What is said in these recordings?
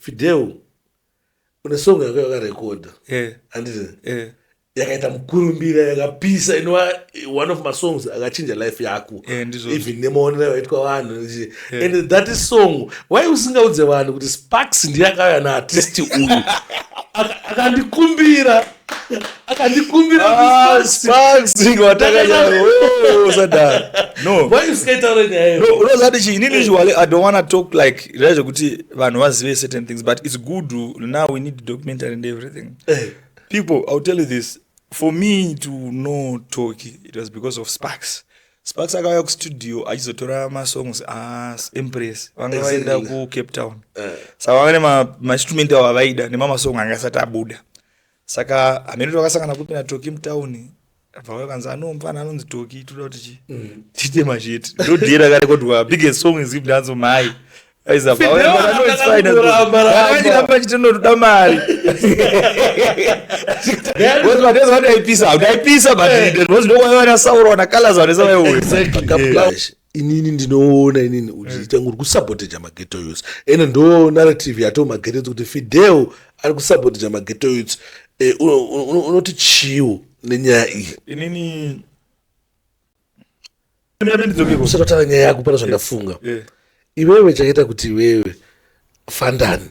Fidel une song yake yakarekoda handiti yakaita mukurumbira yakapisa inova one of my songs akachinja life yako even nemaonero yaitwa vanhu and that is song why usingaudze vanhu kuti Sparks ndiye akauya naartist uyu akandikumbira usually I don't want to talk like kuti vanhu vazive certain things, but it's good now we need documentary and everything. People, I'll tell you this, for me to know Toki, it was because of Sparks akauya kustudio achizotora masongs Empress vanga vaenda ku Cape Town saka vane mainstrument avo avaida nemamasong anga asati abuda, saka amene vakasangana kupi na Toki mutauni vakanzi anomufana anonzi Toki toda kuti tiite machete ndodhiera kare kuti biggest song is given hands mai aizapaamba chitinotoda mari udaipisa batinozidokwavana saura na colors vanesavaiuya inini ndinoona inini uchiita nguri kusapoteja maghetto youths ene ndo narrative yato maghetto youths kuti Fidel ari kusapoteja maghetto youths. Unoti chiwo nenyaya iyi inini usatotara nyaya yako pana zvandafunga iwewe chakaita kuti iwewe Fandani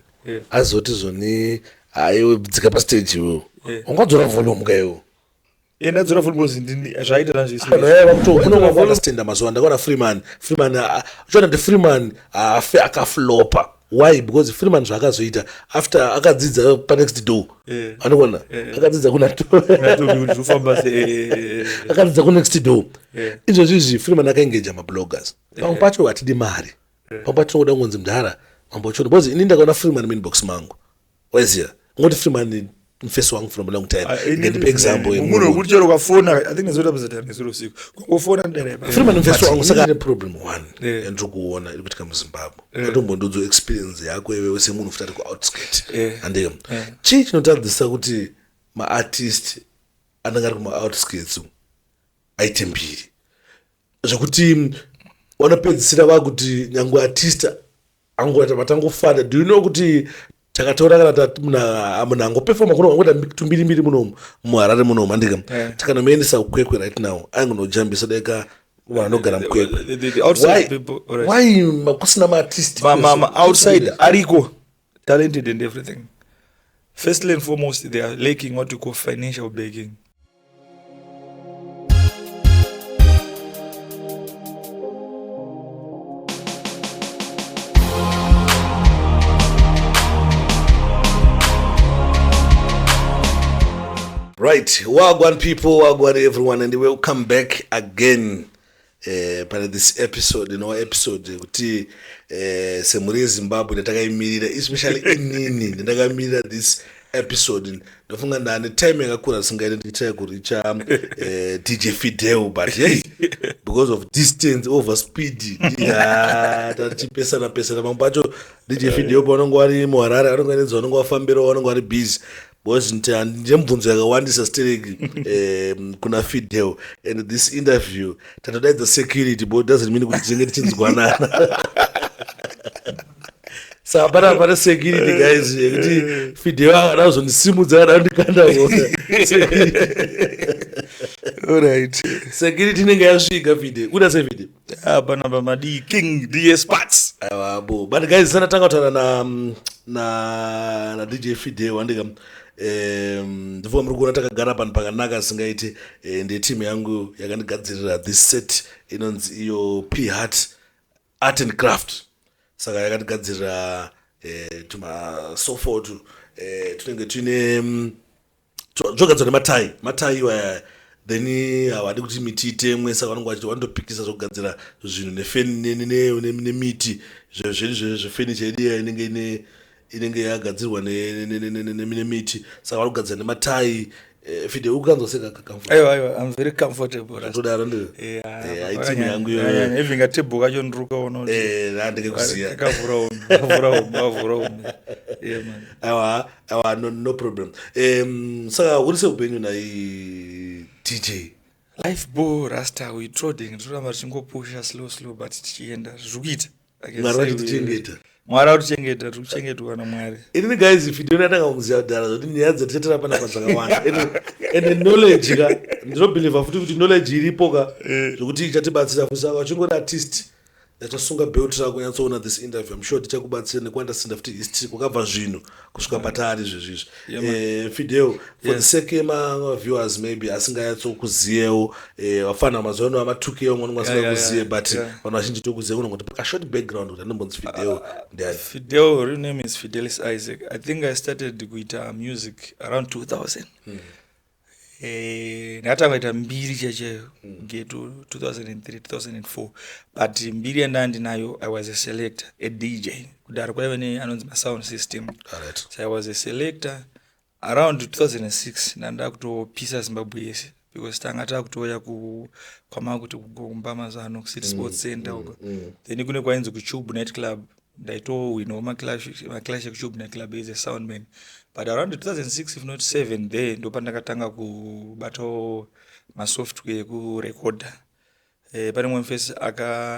azoti zvoni aiwe dzika pastage iwewe ungadzora volume kaiwewe ndadzora volume zvaita understand mazuva ndakaona Freeman uchona kuti Freeman akaflopa. Why? Because Freeman zvakazoita after akadzidza pa next door anokona akadzidza kuna akadzidza ku next door izvozvizvi Freeman akaengeja mabloggers pamwe pacho hatidi mari pamwe pacho tinoda kungonzi mudhara mambochona because ini ndakaona Freeman inbox mangu waziya ngoti Freeman mfesi wangu from a long time ngendipe example munhu wekuti chero ukafona I think nezoita buzatani nesoro usiku kungofona ndereba Freeman mfesi wangu saka ine problem one ndiri kuona iri kuitika muZimbabwe ndatombondodzo experience yako iwewe semunhu futi ari ku-outskirt handika chii chinotadzisa kuti maartist anenge ari kuma-outskirts aite mbiri zvekuti vanopedzisira vakuti nyangwe artist angoita vatangofanda. Do you know kuti takataura kana tati munhu angopefoma kuno angoita tumbirimbiri munomu muHarare munomu handika takanomuendesa kukwekwe right now aingonojambisa deka vanhu anogara mukwekwe. Why kusina maartist outside ariko talented and everything? Firstly and foremost, they are lacking what we call financial backing. Right, wagwan people, wagwan everyone, and welcome back again para this episode, episode kuti semuri Zimbabwe ndatakayimirira, especially inini ndakayimirira this episode. Ndafunga ndane time yakakura singaende ndichaya kuricha DJ Fidel, but hey, because of distance over speed tachipesana mamwe pacho DJ Fidel pavanongo vari muHarare vanongo nedza vanongo vafambira vanongo vari busy because ndemubvunzo yakawandisa stereki kuna Fidel, and this interview tatodaidza security but doesn't mean kuti tinenge tichinzwanana saka pana security guys yekuti Fidel akadazondisimudza akadandikanda alright security inenge yasvika Fidel kuda se Fidel pana pamadi King DJ Sparks awabo but guys sana tanga kutaura na DJ Fidel handika ndivyo muri kuona takagara panhu pakanaka singaiti ndeteam yangu yakandigadzirira this set inonzi iyo P Art and Craft, saka yakandigadzirira tumasofa tunenge tuine zvogadzirwa nematai iwaya then havadi kuti miti itemwe saka vanonge vachiti vanotopikisa zvokugadzira zvinhu nefeni nemiti zvefenicha idiya inenge yagadzirwa nemiti saka vari kugadzira nematai. Fidel ukanzoseka comfortable? Aiwa, I'm very comfortable. Ndodaro ndo. Timu yangu yo. Even ngatebho kacho ndiruka ono. Ndingekuziya. Kavura. Yeah man. Aiwa, no problem. Saka urise upenyu na DJ. Life bo rasta we trotting, toramba tichingopusha slow but tichienda. Zvikuita. Marwachi tichengeta. Mwari akuchengeta, tikuchengetwa naMwari. Inini guys video natanga kuziya kudhara kuti nyaya dzatichetera pana padzakawanda ende knowledge ka ndinobelieve futi kuti knowledge iripo ka zvokuti ichatibatsira kusaka uchingori artist yatasunga belt rako nyatsoona this interview I'm sure tichakubatsira nekuunderstand futi history kwakabva zvinhu kusvika patari izvezvizvi Fideo for the sake yema viewers maybe asinganyatsokuziyewo vafana mazuva ano ama2K omwe asingakuziye but vanhu vazhinji tokuziya unongoti paka short background kuti anombonzi Fideo ndiani. Fideo, real name is Fidelis Isaac. I think I started kuita music around 2000. Natanga ita mbiri checheyo ngeto 2003 2004 but mbiri yandandinayo I was a selector, a DJ kudaro kwaiva neanonzi sound system. So I was a selector around 2006 ndakutopisa Zimbabwe yese because tanga takutoya kwama kuti kugomba mazano ku City Sports Center uko then kune kwainzi ku Tube Night Club ndaitowina maclash ekuTube Night Club as a soundman. But around 2006 if not 7 there ndo pandakatanga kubato masoftware kurecorda. Pane mwe face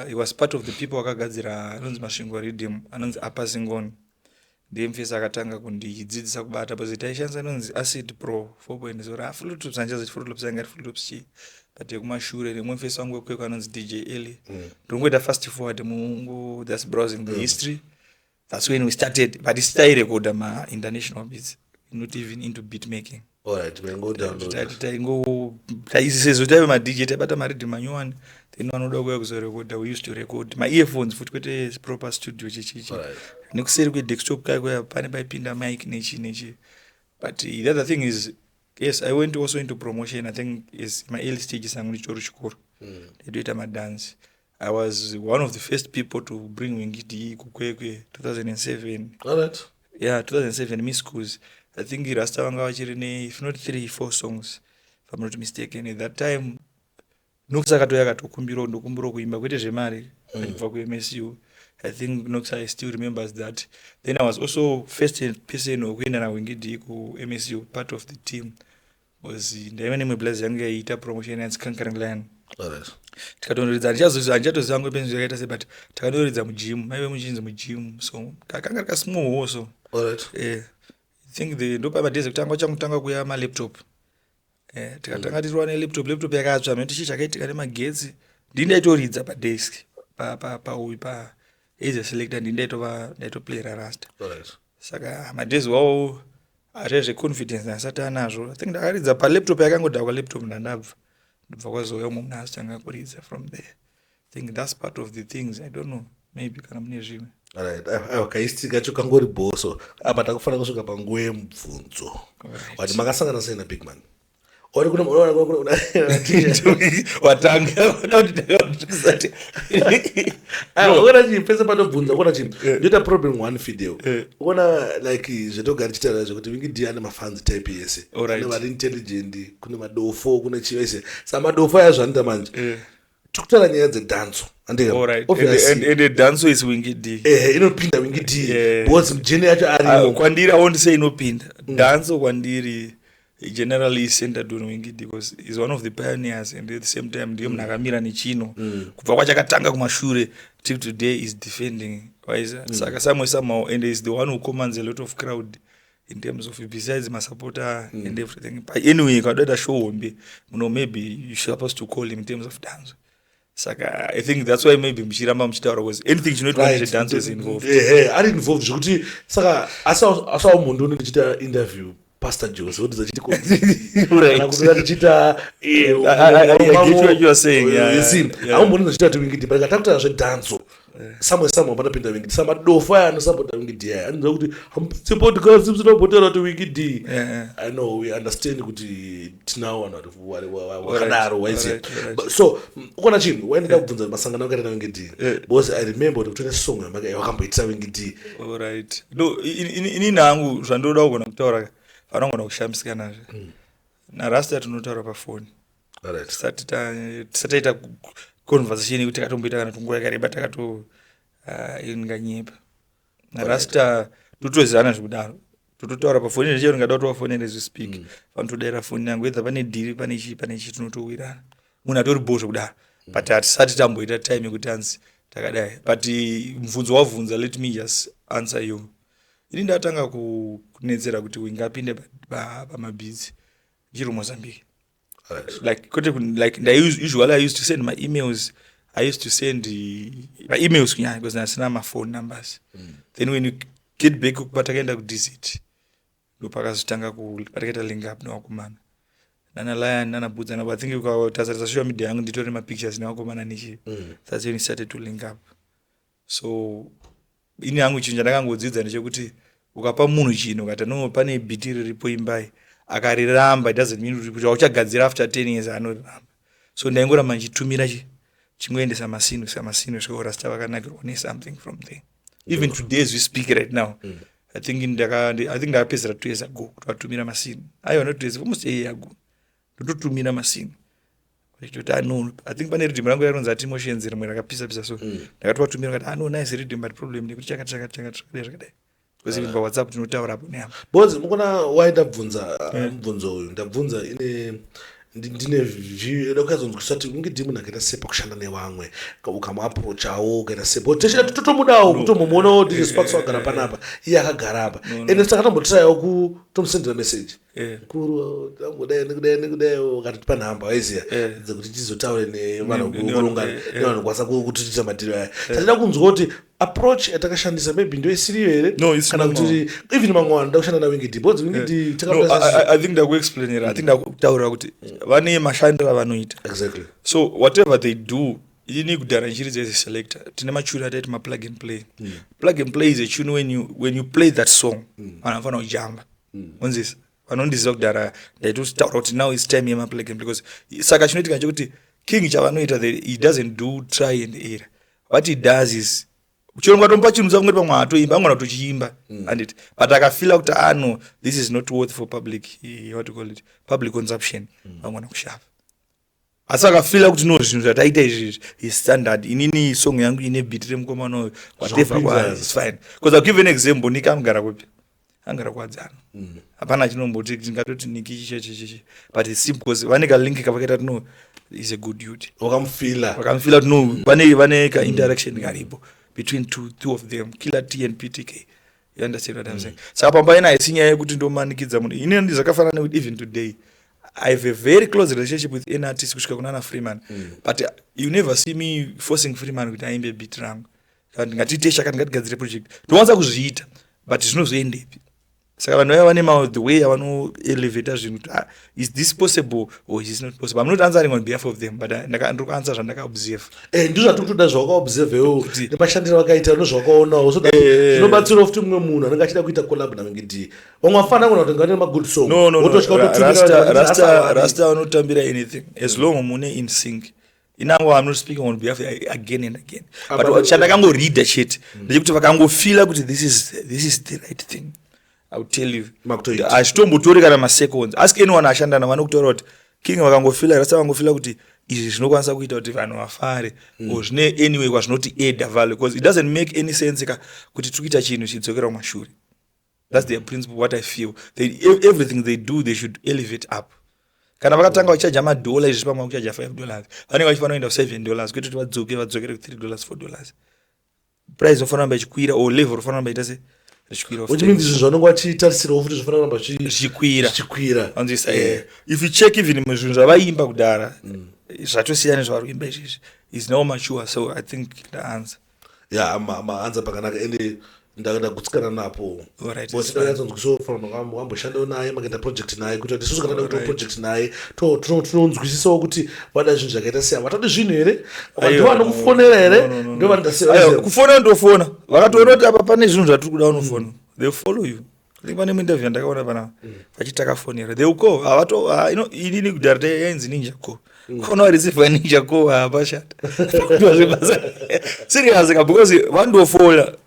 he was part of the people akagadzira anonzi Masvingo Rhythm anonzi Passing On. Ndiye mfesa akatanga kundidzidzisa kubata because taishandisa anonzi Acid Pro 4.0 Fruit Loops anjaza Fruit Loops anga Fruit Loops chi but kumashure nemwe mfesa wangu kweko anonzi DJ Eli ndongoita fast forward mungu just browsing the history. That's when we started, but it's still record my international beats, not even into beat making. Alright, we go download. I says whatever my DJ, but my reading manual. Then one other works record. We used to record my earphones. For quite proper studio. Alright. Next say with desktop guy where pan by pinda mic nichi. But the other thing is, yes, I went also into promotion. I think is my early stages. I'm going to Chorishkor. They do it my dance. I was one of the first people to bring Wingidi Kukwekwe 2007. Alright. Yeah, 2007 Miss Schools. I think Rasta wanga wachirine if not 3-4 songs if I'm not mistaken. At that time Noxa katoya katokumbiro ndokumbiro kuimba kwete zvemari kubva ku MSU. I think Noxa still remembers that. Then I was also first person wekuenda na Wingidi ku MSU, part of the team was ndaiva nemwe blaze yangu yaita promotion and Conquering Lion. Alright. Tikatonoridza anjatozangu penzi yakaita se but takanoridza mugym maive muchinzi mugym so takanga kasmall also. Alright. I think the ndo pamadays kutanga kuya ma laptop tikatanga tirwa ne laptop yakatsva menti chichakaitika nemagetsi ndindaitoridza padesk pa as a selector ndaitoplayera Rasta. Alright. Saka madays wawo atezve confidence asati anazvo. I think ndakaridza pa laptop yakangoda kwa laptop ndandabva ndibva munhu asitanga kuridza from there. I think that's part of the things. I don't know, maybe kana mune zvimwe. Alright, kaistika cho kangori boso apa takufana kusvika panguva yemubvunzo wati makasangana sei na Big Man ori kuna watanga ona chipesa panobvunza kuona chini ndoita problem one Fideo kuona like zvetogara chitaura zvekuti Wingidi ane mafans type yese kune vari intelligent kune madofo kune chivese sa madofo aya zvanita manje tikutaura nyaya dzedanzo and the dance is Wingidi inopinda Wingidi because mjeni yacho ari kwandiri I won't say inopinda dance kwandiri generally centered on Wingidi because he's one of the pioneers and at the same time ndiye munhu akamira nechino kubva kwachakatanga kumashure till today is defending wise saka somehow and is the one who commands a lot of crowd in terms of besides my supporter and everything. But anyway kadoda show hombe maybe you supposed to call him in terms of dance. Saka I think that's why maybe mchiramba mchitaura was anything chinoti right. Dance was involved. Ari involved zvekuti saka asa mundu ndichita interview Pastor Jose what is chitiko kana kuti ndichita I get what you are saying. Au mundu ndichita to Wingidi but katakuta zve dance somewhere panapinda Wingidi sama dofo aya anosapota Wingidi aya anoda kuti support girls zvinobotera to Wingidi. I know we understand kuti tinawo vanhu wakadaro waisi so ukona chinhu waenda kubvunza masangano akaita na Wingidi because I remember kuti kutone song yamaka yakamboitira Wingidi. Alright no ini nangu zvandoda kugona kutaura vanogona kushambisika nazvo na Rasta tunotaura pafoni. Alright. Tisataita conversation yekuti takatomboita kana tunguva yakareba takato inganyepa na Rasta totozana zvekudaro tototaura pafoni nechero ndingada kuti wafonere as we speak vanotodaira foni yangu edza pane dhiri pane chi tinotowirana munhu atori bozvo kudaro but hatisati tamboita time yekuti anzi takadai but mvunzo wavunza let me just answer you. Ini ndatanga kunetsera kuti ingapinde pamabhizi ndiri Mozambique. Usually I used to send my emails. I used to send my emails because nasina my phone numbers. Then when you get back kupatakaenda kuvisit ndopakazotanga kupataketa link up newakomana nana Lion nana Budza I think ukatazarisa social media yangu nditori mapictures newakomana nichi. That's when we started to link up. So ini yangu chinja ndakangodzidza ndechekuti ukapa munhu chino ukati no pane biti riripo imbai akariramba it doesn't mean kuti uchagadzira after 10 years anoramba. So ndaingoramba nchitumira chimgoendesa masino svikora sita vakanakirwa ne something from there. Even today as we speak right now, I think ndakapedzera 2 years ago kuti vatumira masino aiwa not 2 years almost a year ago ndototumira masino kuti no I think pane redeem rangu yaronza ati emotions rimwe rakapisa so ndakati vatumira kuti no nice redeem but problem ndikuti chakati zvakadai because even WhatsApp tinotaura hapo neapo bozi mukona waenda mubvunzo uyu ndabvunza ndine ndokazonzwisisa kuti unge ndimu nakaita sepa kushanda nevamwe ukamuapproachawo ukaita sepa teshe totomudawo kutomumonawo ndiri spatso agara panapa iye akagara apa ende takatombotrayawo kutomusendera message kuru nekudai ukatoti panhamba waiziya dzekuti tizotaure nevanhu kuungana nevanhu kwasa kutiita madhiro aya tatida kunzwa kuti approach yatakashandisa maybe ndoisiriyo here kana kuti even mamwe vanhu ndakushanda nawo ingidi bodzi ingidi I think ndakuexplainera I think ndakutaurira kuti vane mashandiro avanoita exactly. So whatever they do ini kudhara nchiridza as a selector tine machuni ataiti maplug and play. Plug and play is a tune when you play that song vanhu vanofana kujamba onzisa vanondiziva kudhara ndaitotaura kuti now it's time yemaplug and play because saka chinoitika nchekuti king chavanoita he doesn't do try and error. What he does is uchirongwa tompa chinhu chakungoti pamwe atoimba angona tochiimba anditi but akafila kuti no this is not worth for public what to call it public consumption angona kushava asi akafila kuti no zvinhu zvataita izvi is standard inini song yangu ine beat remukomano whatever was fine because I'll give an example nika amgara kupi angara kwadzana hapana chinomboti tingatoti niki chichi but it's simple because vaneka link kavakaita no is a good dude wakamfila kuti no vane ka interaction karipo between two of them Killer T and PTK. You understand what I'm saying? Saka pamba ina isinya yekuti ndomanikidza munhu ini ndizakafanana with even today I have a very close relationship with an artist kusvika kuna Freeman but you never see me forcing Freeman kuti aimbe beat rangu kandi ngatitesha kandi ngatigadzire project ndowanza kuzviita but zvinozoendepi saka vanhu vaya vane the way avano elevate zvinhu is this possible or is this not possible. I'm not answering on behalf of them but ndiri kuansa zvandakaobserve ndizvo zvatikutoda zvawakaobservewo nepashandiro vakaita nozvawakaonawo so zvinobatsirawo futi mumwe munhu anenge achida kuita collab navengidi vamwe vafana kuna kuti ngane magood song rasta vanotambira anything as long mune in sync. Inango I'm not speaking on behalf again and again but chandakangoreada chete ndechekuti vakangofila kuti this is the right thing. I will tell you achitombotori kana maseconds ask anyone ashanda na vanokutaura kuti king vakangofila rasa vangofila kuti izvi zvinokwanisa kuita kuti vanhu vafare or zvine anyway kwazvinoti add value because it doesn't make any sense kuti tikuita chinhu chidzokera kumashure. That's their principle. What I feel everything they do they should elevate up. Kana vakatanga vachaja madola izvi pamwe kuchaja $5 vanenge vachifanoenda $7 kuti vadzokere ku $3 $4 price ofana ramba ichikwira or level ofana ramba ita se which means izvi zvanonge vachitarisirawo futi zvofana ramba zvichikwira anzisa if you check even muzvinhu zvavaimba kudhara zvatosiyana zvavari kuimba izvizvi is now mature so I think the answer maanza pakanaka ende ndakutsikana napo bosindakanzonzwiso wamboshandawo naye makaita project naye kuti isusu kana kuita project naye tinonzwisisawo kuti vada zvinhu zvakaita seya vatode zvinhu here vantu vanokufonera here ndo kufona ndofona vakatoona kuti apa pane zvinhu zvatiri kuda unofona they follow you pane muinterview ndakaona pana vachitakafonera they will call inini kudhara yainzi ninja call kona receive ninja call apashata serious because vandofola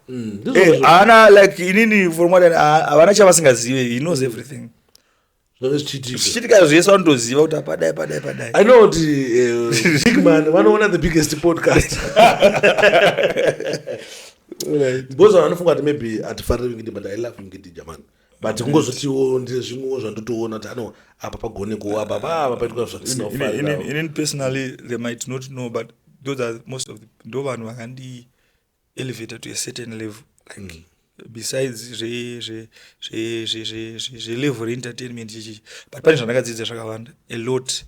ana like inini from what avana chavasingazive he knows everything zvichitika zvese vanotoziva kuti padai I know kuti big man vanoona the biggest podcast because vanofunga kuti maybe hatifariri ngidi but I love ngidi jamani but kungozotiwo ndine zvimwewo zvandotoona kuti apa pagone kuwa apa paitwa zvatisinofarira in personally they might not know but those are most of the ndo vanhu vakandi elevator to a certain level, like besides level re-entertainment chichi, but pane zvandakadzidza zvakawanda a lot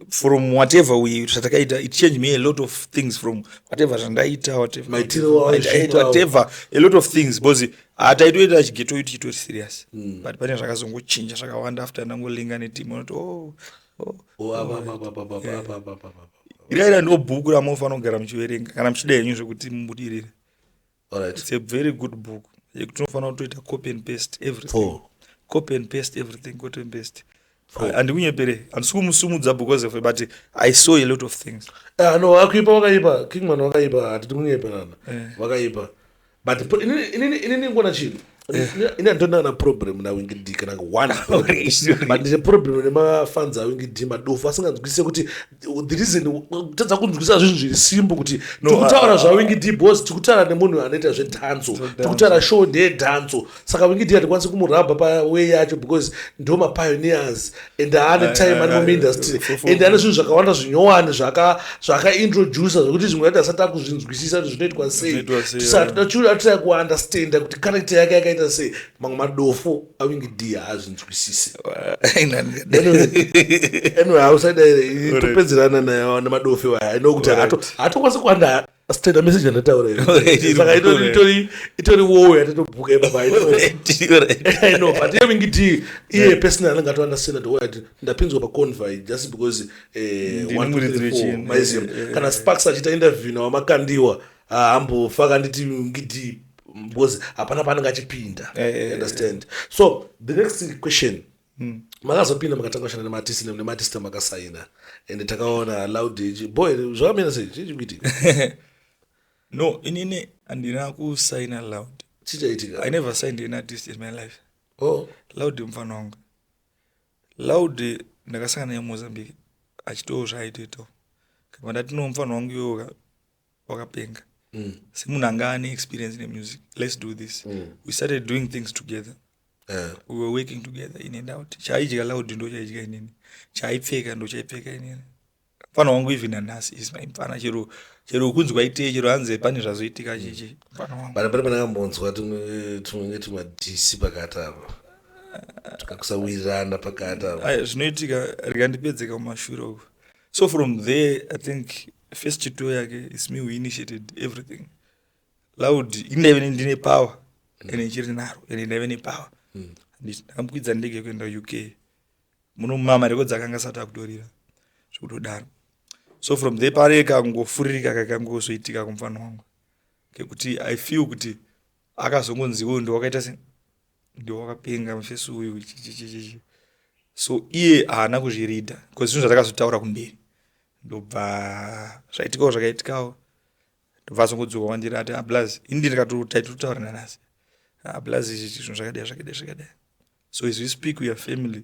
from whatever we zvatakaita. It changed me a lot of things from whatever zvandaita, whatever a lot of things, because hataitoita chigeto itu chitori serious, but pane zvakazongochinja zvakawanda after ndangolinga neteam unoti iraira ndo bhuku ramofanira kugara muchiverenga kana muchida henyu zvekuti mubudirire. It's a very good book. Yekuti unofanira kutoita copy and paste everything. Copy and paste everything, copy and paste. And kunyepere handisi kumusumudza because of it, but I saw a lot of things. No, wakaipa Kingman wakaipa, hatiti kunyeperana wakaipa, but inini ngona chinhu ine ndona na problem na Wingy D kana one but the problem nemafans a Wingy D madofu asinganzwisise kuti the reason tadza kunzwisisa zvinhu zviri simple kuti tikutaura zva Wingy D boss, tikutaura nemunhu anoita zvedhanzo, tikutaura show ndedhanzo, saka Wingy D hatikwanisi kumurabha paway yacho because ndo mapioneers and ane time ari muindustry and ane zvinhu zvakawanda zvinyowani zvakaintroducer zvokuti zvimwe yaita asati akuzvinzwisisa kuti zvinoitwa sei, tisati kuunderstand kuti character yake yakaita sei. Mamwe madofu a Wingy D haazvinzwisisi. Anyway, outside topedzerana nayo nemadofu aya inokuti hatokwanisa kuanda stand message andataura saka itori wowe yatatobhuka ipapa I know, but yeah, Wingy D iye personally anenge atounderstand kuti ndapinzwa paconvoy just because 1 maizium kana Sparks achita interview nawamakandiwa ambofaka nditi Wingy D because hapana panenge achipinda, understand. So the next question, makazopinda makatanga kushanda nematist makasaina and takaona Loud boy zvakamira sei chichiitika? No, inini andina kusaina Loud. Chichaitika? I never signed an artist in my life. Loud mfano wangu. Loud ndakasangana naye Mozambique achitowo zvaitoita kama ndati no mfano wangu iwo wakapenga. Simunhu anga ane experience in music, let's do this. We started doing things together. We were working together in and out. Chaidya Loud ndo chaidya inini, chaipfeka ndo chaipfeka inini. Mfano wangu even nanhasi is my mfana, chero kunzwa ite chero hanze pane zvazoitika chichi mfano wangu. Bana ndakambonzwa tumwe tumadisi pakati apo tukakusawirirana pakati apo zvinoitika rikandipedzeka mumashure uko. So from there I think first chito yake is me who initiated everything. Loud indeve ndine power ene chiri naro ene ndeve ne power ndakamkwidza ndege kuenda UK muno mama rekodza akanga sata kutorira zvekutodaro. So from there pare kangofuririka kakangozoitika kumfano wangu ngekuti I feel kuti akazongonziwo ndo wakaita se ndo wakapenga mufesu uyu chichichichi. So iye haana kuzvirida because zvinhu zvatakazotaura kumberi ndobva zvaitikawo zvakaitikawo ndobva azongodzoka kwandiri ati ablazi ini ndikatotaura nanhasi ablazi zvinhu zvakadai. So as we speak we are family,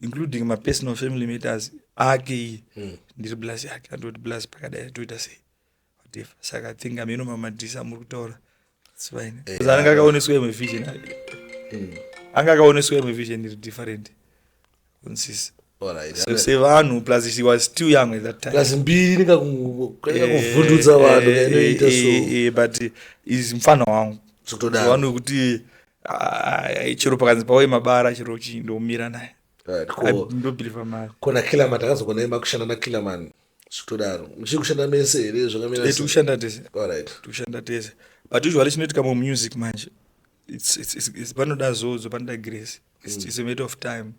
including my personal family matters ake iye ndiri blazi yake andoti blazi pakadai toita sei whatever. Saka I think ameno mamadhisa muri kutaura it's fine because anga akaoneswa muvision anga akaoneswa muvision iri different consist. Alright. So sevanhu plus she was too young at that time. Plus mbiri nikakuvhundutsa vanhu inoita so. But is mfano wangu. Zvotodaro. Vanhu kuti chero pakanzi pawe mabara chero chindomira naye. Right. Ndobelieve mari. Kona Killerman takazogona imba kushanda na Killerman. Zvotodaro. Muchikushanda mese here zvakamira. Tukushanda tese. Alright. Tukushanda tese. But usually chinoitika mu music manje. It's panoda zozo panoda grace. It's a matter of time.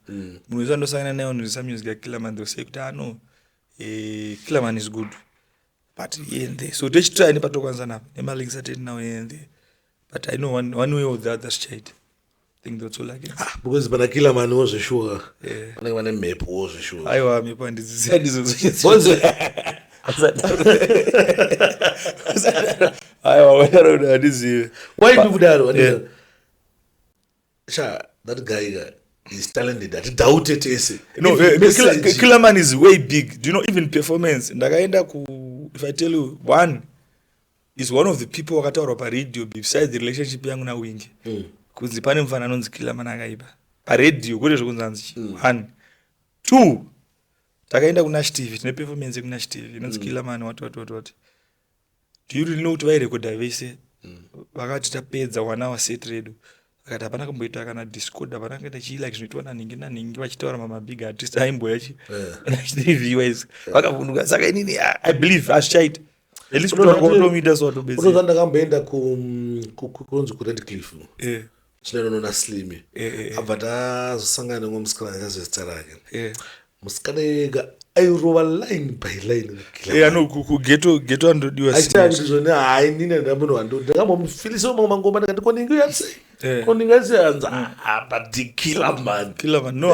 Munhu uzandosangana naye unozisa music ya Killerman they'll say kuti no Killerman is good but yende so techitry ni patokwanza napa nemalinks atete nawo yende but I know one way or the other straight. I think that's all I can say. Because bana Killerman was sure vanenge vane map was sure aiwa map handiziziva aiwa wanaroda handizive why do kudaro that guy is talented that doubt it is no Killerman is way big. Do you know even performance ndakaenda ku if I tell you one is one of the people wakataura pa radio besides the relationship yangu na Wingy kunzi pane mfana anonzi Killerman akaiba pa radio kule zvokunzanzi one two takaenda kuNash TV tine performance kuNash TV inonzi Killer Man what do you really know kuti vairekodha vese vakati tapedza 1 hour set redu akati hapana kumboita kana discord hapana kuita chilike zvinoitwa naningi vachitaura mamabig artist aimboya Nash TV wise vakavunduka saka inini I believe azvichaita at least kutomiita soto base unozva ndakamboenda kunzi kuRed Cliff chinoonona Slimy abva tazosangana nemwe musikana akazi zita rake musikana ega airova line by line kugeto andodiwa achitandizvone hai nine ndamuno ndakambomufilisa mangoma ndakati koningi yatsei koningi yatsiyanza but Killer Man no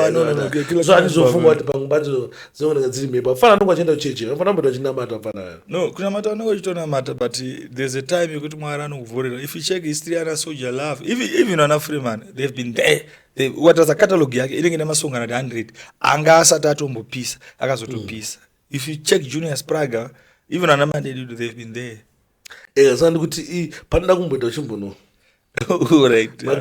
so andizofunga kuti pamwe bacho dzinoneka dziri mhepo afana anonga achienda kuchechi afana mboita achinamata afana no kunamata anonga achitonamata but there's a time yekuti Mwari anokuvhorera if you check history yana Soldier Love even ana Freeman they've been there what was a catalog yake inenge nemasonga na 100 anga asati atombopisa akazotopisa if you check Junior Spraga even ana Mandedu they've been there sandi kuti panoda kumboita uchimbono right no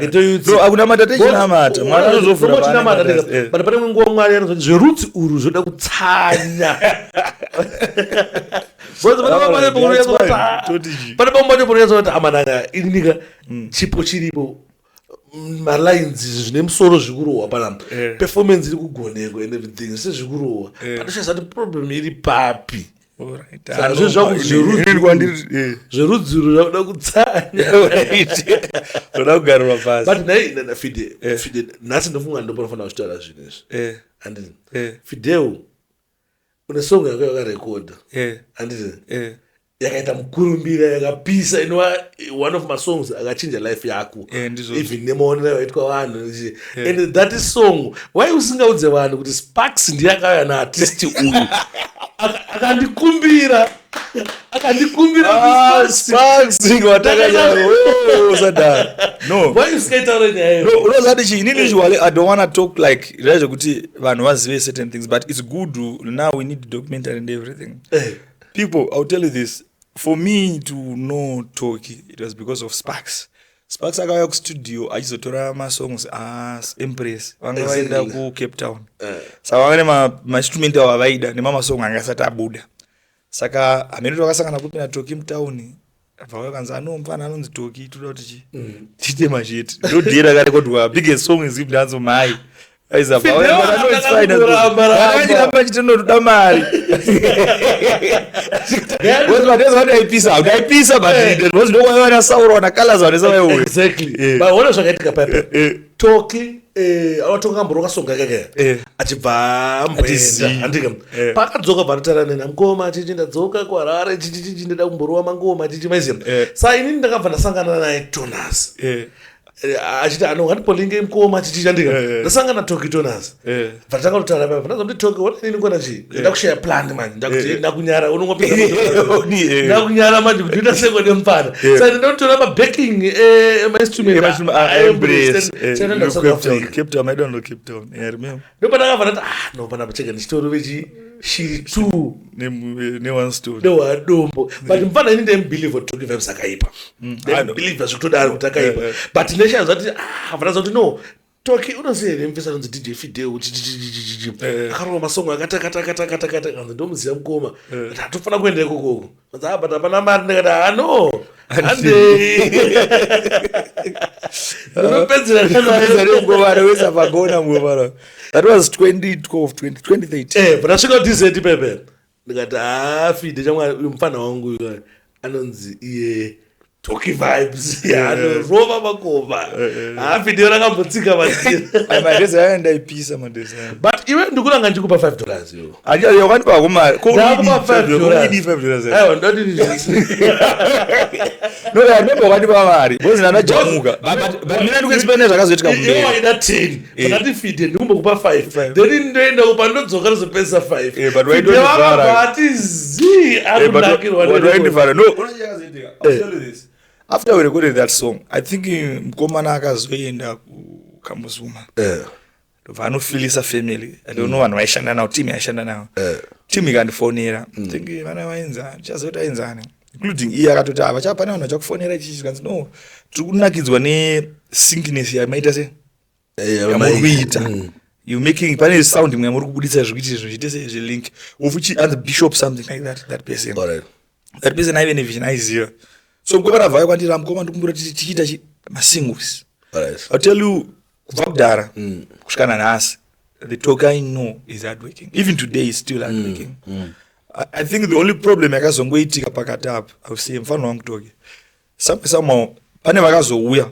akuna matata chinamata Mwari anozovhura chinamata but pane nguwa Mwari anozoti zverudzi uru zvoda kutsanya pane pamwe pacho kuti amananga inika chipo chiripo malines zvine musoro zvikurohwa panapa performance iri kugoneko and everything sezvikurohwa patoshasa kuti problem iri papi zverudzi uru zvakuda kutsanya zvoda kugarirwa pasi but nai Fide nhasi ndofunga ndopanofanira kuchitaura zvinhu izvi handiti Fidel une song yako yakarekodha handiti yakaita mukurumbira yakapisa inova one of my songs akachinja life yako even nemaonero yaitwa vanhu and that is song why usingaudze vanhu kuti Sparks ndiye akauya naartist uyu akandikumbira no why usingaitaura nyaya no unozati chi inini usually I don't want to talk like zvaizvo kuti vanhu vazive certain things but it's good now we need documentary and everything people I'll tell you this for me to know Toki it was because of Sparks akauya kustudio achizotora masongs Empress vanga vaenda kuCape Town saka vane mainstrument avo avaida nemamasong anga asati abuda saka hamene twakasangana kupi naToki mutauni vakanzi anomufana anonzi Toki toda kuti chi tite machete ndodhira karekodwa biggest song is Zip Dance Mai aizaamba chitinotoda mari udaipisa butndokwavana saura wana colors vanesavaiwe exactly but one zvakaitika paipa Toki awatokamborwa kasonga kake achibva mbwenda handika pakadzoka bharutara nena mukoma chichi ndadzoka kuHarare chichi ndada kumborwa mangoma chichi maiziva saa inini ndakabva ndasangana naye Tonas achiti anongandipolinge mukoma chichi chandika ndasangana naToki Tonas vatanga kutaura paipa ndazoti Toki wadainini kona chii nda kushaya plan manje ndakuti ndakunyara unongopinda ndakunyara manje kuti uita seko nemufana saa ndotora mabacking emainstrument Cape Town I don't know Cape Town I remember ndopandakabva ndati no panapa chega ndichitoro vechi shiri 2 ne one stone ndowadombo but mfana ini ndembelieve kuti Toki vibes akaipa ndembelieve zvekutodaro kuti akaipa but ndeshaza kuti vanaza kuti no Toki unoziva here mufesa anonzi DJ Fidel akarova masongo akatakata kanzi ndomuziva mukoma hatofana kuenda ikokoko anzi but hapana mari ndikati no handei ndinopedzera ndinopedziremugovarewesapagoona mugomara that was 2013 but asvika kudz pepe ndikati Fide chamwari uyu mufana wangu anonzi iye Toki vibes anorova makoma Fide rakambotsika madhesi aya ndaipisa madhesi aya but iwe ndikuranga ndikupa $5 yo yakwandipa kumari ndakupa $5 aiwa ndodini no I remember wakwandipa mari because ndanajamuka but mina ndikuexplaina zvakazoitika mberi waida 10 ndati Fide ndikumbokupa 5 then ndoenda upa ndodzoka ndozopesa 5 but waidondivhara ati zi arunakirwa waidondivhara no unachakazoitika I'll tell you this after we recorded that song I think mukomana akazoenda kuKambozuma ndobva anofilisa family I don't know vanhu vaishanda nawo team yaishanda nawo team ikandifonera think vana vaenzana ndichazoita aenzana including iye akatoti avacha pane vanhu vachakufonera ichichi zikanzi no tiri kunakidzwa nesyncness yamaita se yamuri kuita you making pane sound imwe muri kubuditsa zvikuiti zviite sezvelink of which and the bishop something like that person. Alright. That person aive nevision aiziva. So mukoma vaya kwandira mukoma ndikumbura tichiita masingles. Alright. I'll tell you kubva kudhara kusvika nanhasi the talk I know is hardworking. Even today is still hardworking. I think the only problem yakazongoitika pakati apa I will say mfano wangu toke somehow pane vakazouya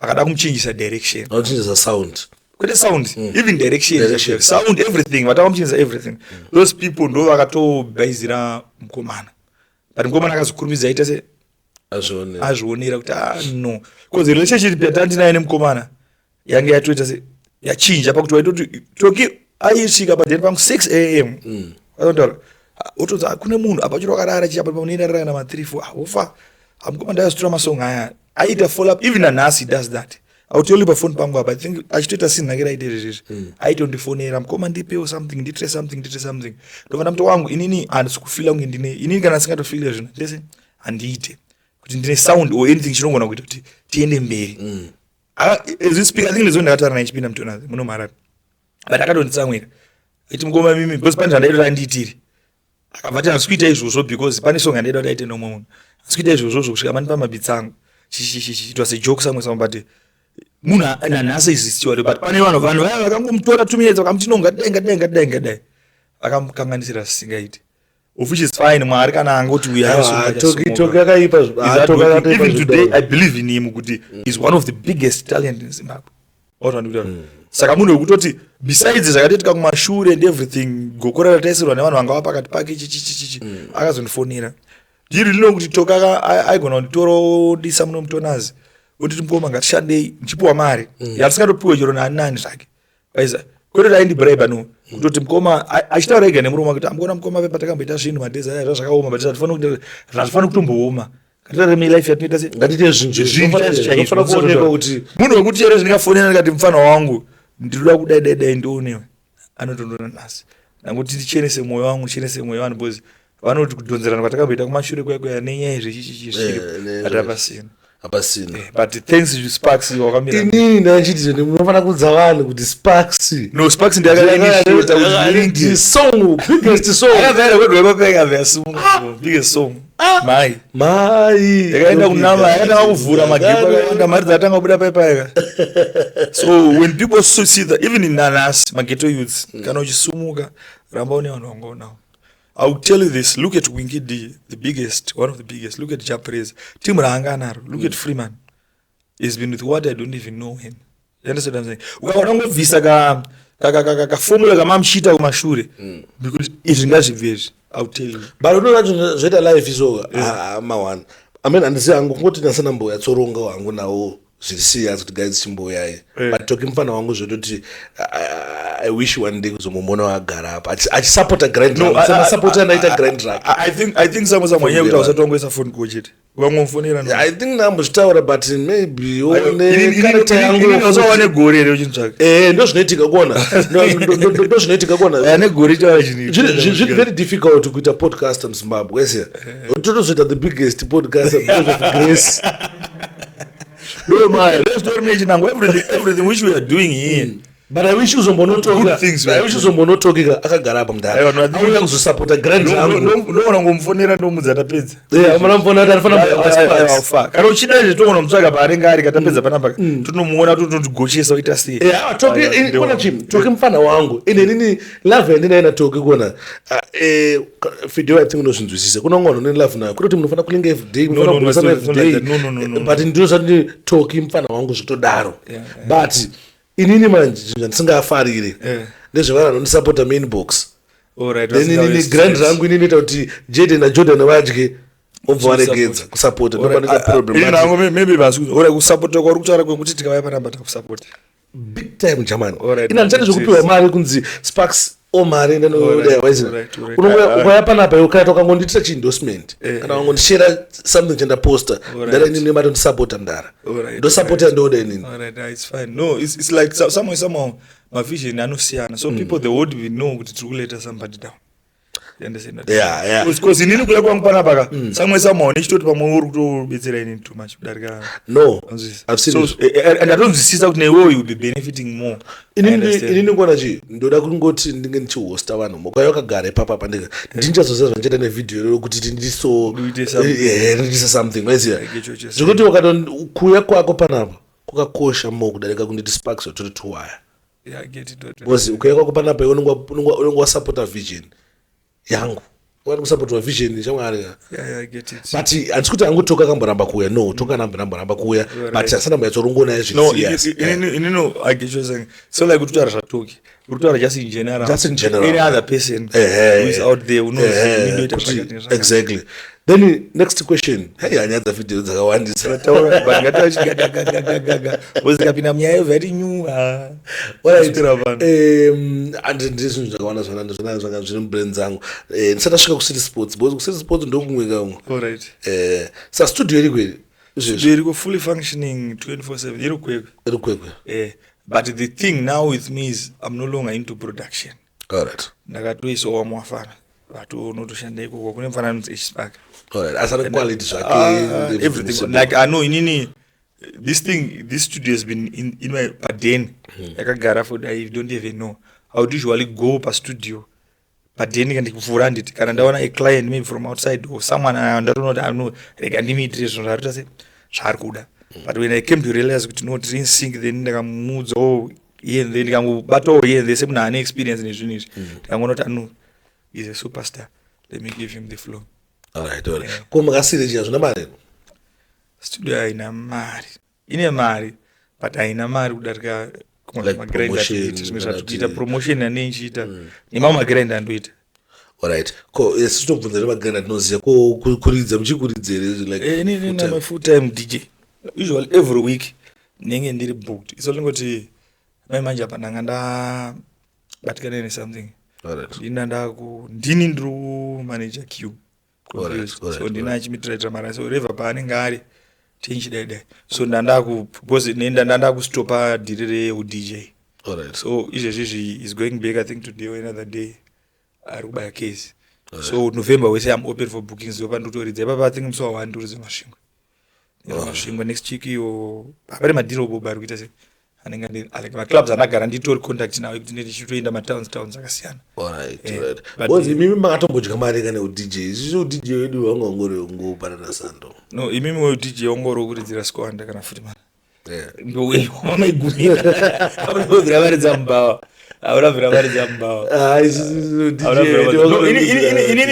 vakada kumuchinjisa direction. Auchinjisa sound. Kwete sound, even direction. Sound, everything. Vatamuchinjisa everything. Those people ndo vakatobaizira mukomana. But mukomana akazokurumidza aita se azvionera kuti no. Because the relationship yatandinayo nemukomana yange yatoita se yachinja pakuti waitoti toki aisvika padeni pangu 6 am. Vatontaura otodza kune munhu apa chiro akarara chiapa pamunoendarana ma 3-4 ofa amukomana ndayazotora masong aya aita follow up even nanhasi does that. Autioli pa phone pangu apa I think achitoita since nakera ite aitondifonera mukoma ndipewo something nditire something ndovana mto wangu inini andisukufila kunge ndine inini kana singatofila zvino ndese handiite kuti ndine sound or anything chinongona kuita kuti tiende mberi. As we speak I think lezo ndakatara naichipinda mtonazi muno marara but akatonditsamwira iti mukoma mimi because pane zvandaida ndiitire akabvati handisikuita izvozvo because pane songa ndaida kuti aite nomwe munhu handisikuita izvozvo kusvika mani pamabhitsi angu it was a joke somewhere but munhu nanhasi izistiwa but pane vanhu vaya vakangomutora 2 minutes vakamuti no ngadai vakamukanganisira zvisingaiti of which is fine mwari kana angoti toki yakaipa even today I believe in him kuti is one of the biggest talent in Zimbabwe. Saka munhu wekutoti besides zvakatoitika kumashure and everything gokora rataisirwa nevanhu vanga vapakati pake chichichichi akazondifonera ndiri lino kuti toka aigona kunditoro disa muno mutonazi kuti mukoma ngatishandei ndichipuwa mari yatisingatopiwe chero nani zvake aiza kwete aindibhiraiba no kutoti mukoma achitaura ega nemurume kuti amukona mukoma patakamboita zvinhu madhezi aya zvakaoma but zvazvifana kutombooma katirareme life yatinoita se ngatite zvinofana kuonekwa kuti munhu wekuti chero zvindingafonera ndikati mufana wangu ndinoda kudai ndionewe anotondona nhasi nanguti ndichenese mwoyo wangu because vanoti kudhonzerana kwatakamboita kumashure kwaya nenyaya zvechichichi apasina but thanks to Sparks wakamira inini ndachiti munofana kudza vanhu kuti Sparks ndiyakainitiate song biggest song akavera kwedwa kwapeka vesumu biggest song mai yakaenda kunama yakatanga kuvhura magipo akawanda mari dzatanga kubuda paipaika so when people see that even in nanas mageto youths kana uchisumuka ramba une vanhu vangonawo. I will tell you this. Look at Winky D, the biggest, one of the biggest. Look at Japrez. Tim Ranganaro. Look at Freeman. He's been with what I don't even know him. You understand what I'm saying? Ukaona visa ka formula kama mshita kumashure because izingazivezi. I will tell you. But unoona zvoita life izo mawana. I mean andisi angu ngoti nasana mboya tsoronga wangu nawo zvisiya kuti guys chimboya but talking mfana wangu zvototi I wish one day kuzomumona wagara apa achisupport grand run support anaita grand run. I think someone here kuti usatongwesa phone coachete ukamumfonera I think nambotaura but maybe one character yangu usawane gore rero chintsvaka ndo zvinoitika kuona ndo zvinoitika kuona ane gore tawa chini very difficult kuita podcast in Zimbabwe yes totozoita the biggest podcast because of Grace. No man, let's not mention everything which we are doing here. But I wish you uzombonotoka akagara apa mudhara auya kuzosupporta grand ndoona ngomfonera ndomudza tapedza mfonera arifanaa kana uchida zvetoona mutsvaga paanenge ari katapedza panapa tonomuona totogochesa oita sei toki mufana wangu inenini love yandinaina toki kuona video I think unozvinzwisisa kuna mwana une love nayo kutoti munofana kulinga everyday but ndinozvati toki mufana wangu zvitodaro but inini manje ndisingafarire ndezvevana vanondisapota mainbox then inini grand rangu inini ita kuti Jaden naJordan vadye obva varegedza kusapota ndopaneka problem maybe vasora kusapota kwari kutaura kwekuti tikavaya panamba takusapota big time German ina ndichati zvokupiwa mari kunzi Sparks omari ndanodawaizina unoya panapa ukaya tokangondiitira chiendorsement kana wangondishera something chandaposta ndara inini matondisapota ndara ndosapota ndoda inini. It's fine. No, it's like somehow my vision anosiyana so people they would know kuti tiri kuleta somebody down You understand that? Yeah. Because inini kuya kwangu panapa samwe samaone chitoti pamwe uri kutobetsera inini too much kudarika. No, I've seen it. And I don't see that newe you be benefiting more. Inini kuona chi ndoda kungoti ndinge ndichihosta vanhu mokayo kagara ipapa pandika ndinchazoziva zvandichaita nevidhio rokuti ndisa something maiziva zvekuti kuya kwako panapa kwakakosha mo kudarika kunditi sparks yotori tuwaya because kuya kwako panapa iwe unonga wasapota vision yangu kusapotwa vision chamwarika but handisi kuti hangu toka kamboramba kuuya no toka namboramba kuuya but asina mbayatsorongona inino I get you saying so like kutaura zvatoki kutaura just in general any other person who is out there who knows exactly. Then next question, hey anyadza video dzakawandisa uzikapinda mnyayo very new and ndizvinhu zvakawanda zvana zviri mubrain dzangu ndisati kusiti sports because kusiti sports ndokumwe kamwe alright sa studio iri kweri iri fully functioning 24/7 iri kwekwe but the thing now with me is I'm no longer into production. Alright. Ndakatoisawo mwafana vatonotoshanda ikoko kune mufananidzo echispark. Alright. Asana quality zvake everything like I know inini this studio has been in my paden yakagara for I don't even know. I would usually go pa studio paden kandikuvhura nditi kana ndaona a client maybe from outside or someone I don't know rega ndimiitire zvinhu zvari tase zvari kuda. But when I came to realize kuti not in sync then ndakamuudza then ndikangobatawo then semunhu ane experience nezvinhu izvi ndikangonoti no he's a superstar, let me give him the floor. Alright. Ko makasire chinhu zvina mari studio haina mari ine mari but haina mari kudarika zvimwe zvatukuita promotion aneichiita nemamwe magrind andoita. Alright. Ko sitobvunza nemagrind atinoziva ko kuridza muchikuridza like inini full time DJ usually every week ndinenge ndiri booked. It's only ngoti manje apa ndanga ndabatikana ne something. Alright. Ndini ndiri manager Q. So ndina chimitraita mara so river paanenge ari tinchidaidai so because ndanda kustopa dirire uDJ. Alright. So izvezvi is going back I think today or another day ari kubaya case. So November we say I'm open for bookings so pandotoridza papa I think musi wa 1 turize masvingo. Masvingo next week yo apari madiro boba ari kuita se anenge like ma clubs anagara nditori contact nawo kuti ndichitoenda ma towns akasiyana. Alright. But mimi makatombodya mari kana uDJ izvo DJ wedu wangongore ngoparana sando. No imimi we DJ ongoro kuridzira skwanda kana futi mana. Ndo we wamaigumira abovira mari dzambawa auravira mari dzambawa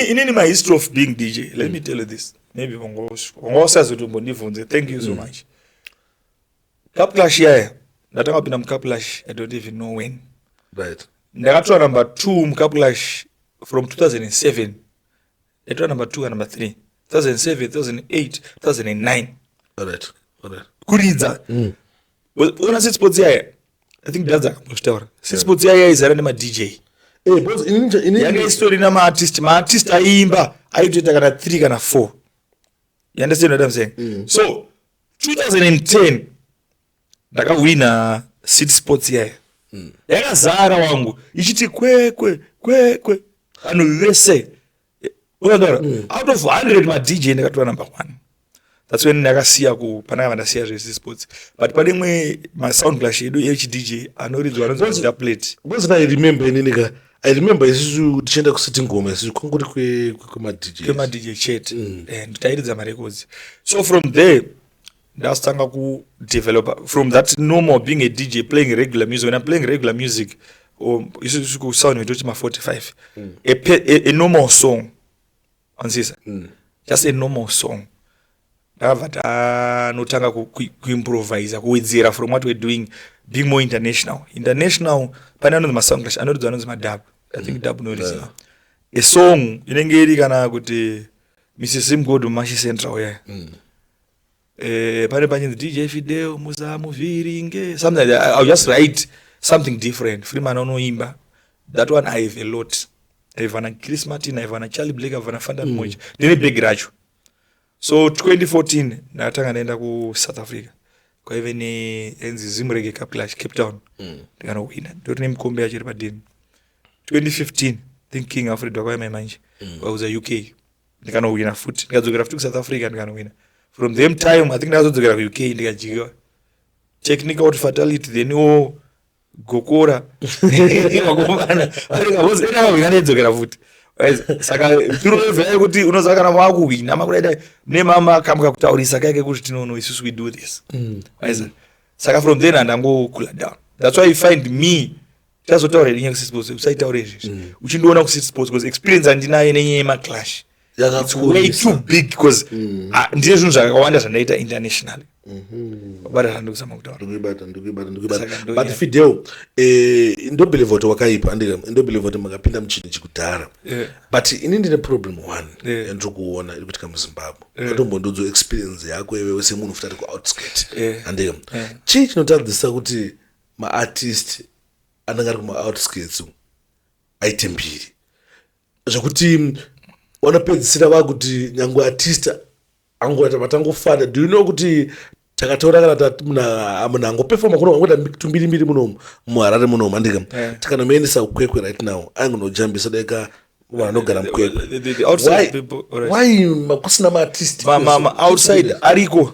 inini my history of being DJ. Let me tell you this, maybe vongosazotombondibvunze. Thank you so much. Cup Clash yaya ndatanga kupinda mucup Clash I don't even know when. Right. Ndakatora number 2 mucup Clash from 2007 ndatora number 2 and number 3 2007 2008 2009. Alright. Kuridza ona sit sports yaya I think that's akambotaura sit sports yaya izara nema DJ because yanga story na ma artist aimba aitoita kana 3 kana 4. You understand what I'm saying? So 2010 ndakawina City Sports yaya yakazara wangu ichiti kwekwe vanhu vese ukadara out of 100 ma DJ ndakatora number 1. That's when ndakasiya panaka ndasiya City Sports but pane mwe ma Sound Clash edu HDJ anoridzwa anonzi plate because I remember isusu tichenda kusiti ngoma isusu kongori kwema DJ chat and tairidza ma records. So from there ndastanga ku develop from that normal being a DJ playing regular music. When I'm playing regular music or isusu ku sound wetochi ma 45 a normal song on this just a normal song ndakabva notanga kuimprovisa kuwedzera from what we're doing being more international pane anonzi masound clash anoridzwa anonzi madub. I think dub noriziva a song inenge iri kana kuti Mrs. Simgood Mashi Central yeah. Pane pachinzi DJ Fidel musamuvhiringe something like that. I'll just write something different. Freeman unoimba that one I have a lot. I have an Chris Martin, I have an Charlie Blake, I have an Fanta Moja. Ndine big racho. So 2014 ndatanga naenda ku South Africa kwa even enzi Zimrege Cup Clash Cape Town ndikanowina ndori nemukombe yachiri padini. 2015 think King Alfred wakaema manje wauza UK ndikanowina futi ndikadzokera futi kuSouth Africa ndikanowina from them time I think ndazodzokera ku UK ndikajiwa technical fatality then gokora ngakubana arikaboze ndakawina futi saka turove kuti unoziva kana wakuwina makudaida nemama kamka kutaurisa kake kuti tinono isusu we do this saka from then andango cool down. That's why you find me tazotaura nenyaya sports usaitaura izvi uchindoona ku sports because experience andinayo nenyaya clash it's way too big because ndine zvinhu zvakawanda zvandaita internationally bada ndikuzama kutaura ndikubata but Fidel ndobelieve kuti wakaipa andika ndobelieve kuti makapinda muchinhu chikudhara but ini ndine problem one yandikuona iri kuitika muZimbabwe katombondodzo experience yako iwewe semunhu futari ku outskirt andika chii chinotadzisa kuti maartist anenge ari kuma-outskirts aite mbiri zvokuti vanopedzisira vakuti nyangwe artist angoita matangofada. Do you know kuti takataura kana munhu angopefoma kuno angoita tumbiri munomu muHarare munomu andika takanomuendesa kukwekwe right now aingonojambisa deka vanhu vanogara mukwekwe. Why kusina maartist outside ariko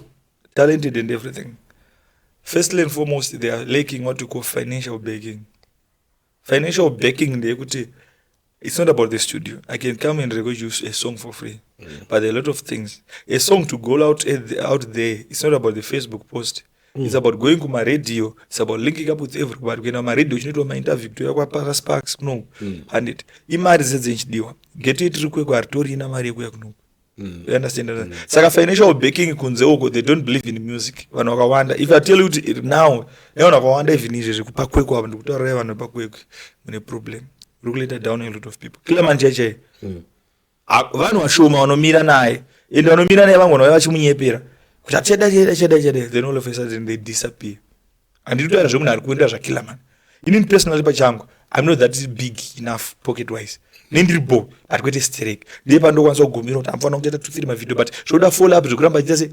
talented and everything? Firstly and foremost, they are lacking what we call financial backing. Financial backing, it's not about the studio. I can come and record you a song for free, but there are a lot of things. A song to go out there, it's not about the Facebook post. It's about going to my radio. It's about linking up with everybody. When I'm a radio, you need to my interview to your Para Sparks. No, and it. Imari zenzdiwa. Get it real quick. Artori na mari kuyakuno. You understand that? Saka financial backing kunzeoko, they don't believe in music. Wanawanda. If I tell you now, wanawanda if nije kupakweko abantu kutora vanhu pakweko. Mune problem. Regulated down a lot of people. Kila manjeje. Vanhu vashoma vanomira naye. Ende vanomira naye vamwe vachimunyepera. Kuti cheda then all of a sudden they disappear. And it was zvekuti ari kuenda zvakila man. Inini personally pachangu, I'm not that big enough pocket wise. Nendiribo ari kuita sterek. Ndiye pandokwanisa kugumira kuti amfana kuita 2-3 mavideo but zvoda follow up zvokuramba chita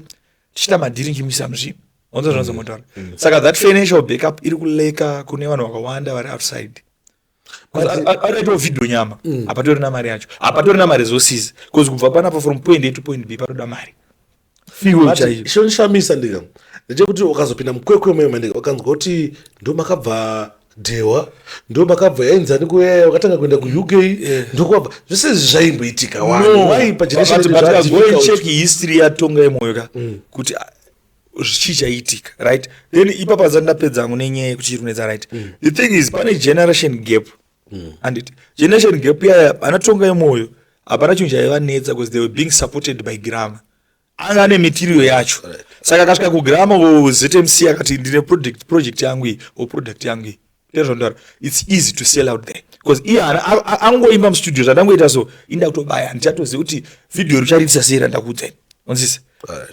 tichita madhiri ngimisa muzvinhu. Onzo zvinozomotaura. Saka that financial backup iri kuleka kune vanhu vakawanda vari outside. Araito video nyama apatori na mari yacho apatori na mari resources because kubva panapa from point A to point B paroda mari fiwo chaiyo shonishamisa ndika ndechekuti ukazopinda mukwekwe mwe ndika ukanzwa kuti ndo makabva Dewa ndo makabva yainzani kuyeya wakatanga kuenda ku UK ndokwabva zvese zvaimboitika why pa generation but go check history ya Tonga yemoyo kuti zvichaitika right then ipapa zandapedza munenye kuchirunedza right the thing is pane generation gap and it generation gap ya anatonga yemoyo apana chinhu chaivanetsa because they were being supported by Grammar anga ne material yacho saka kasvika ku Grammar ZMC akati ndine project yangu o product yangu ndezvondaro it's easy to sell out there because iana angoimba mustudio zvadangoita so inda kutobaya ndichatoziva kuti video richaritisa sera ndakudzeni onzisa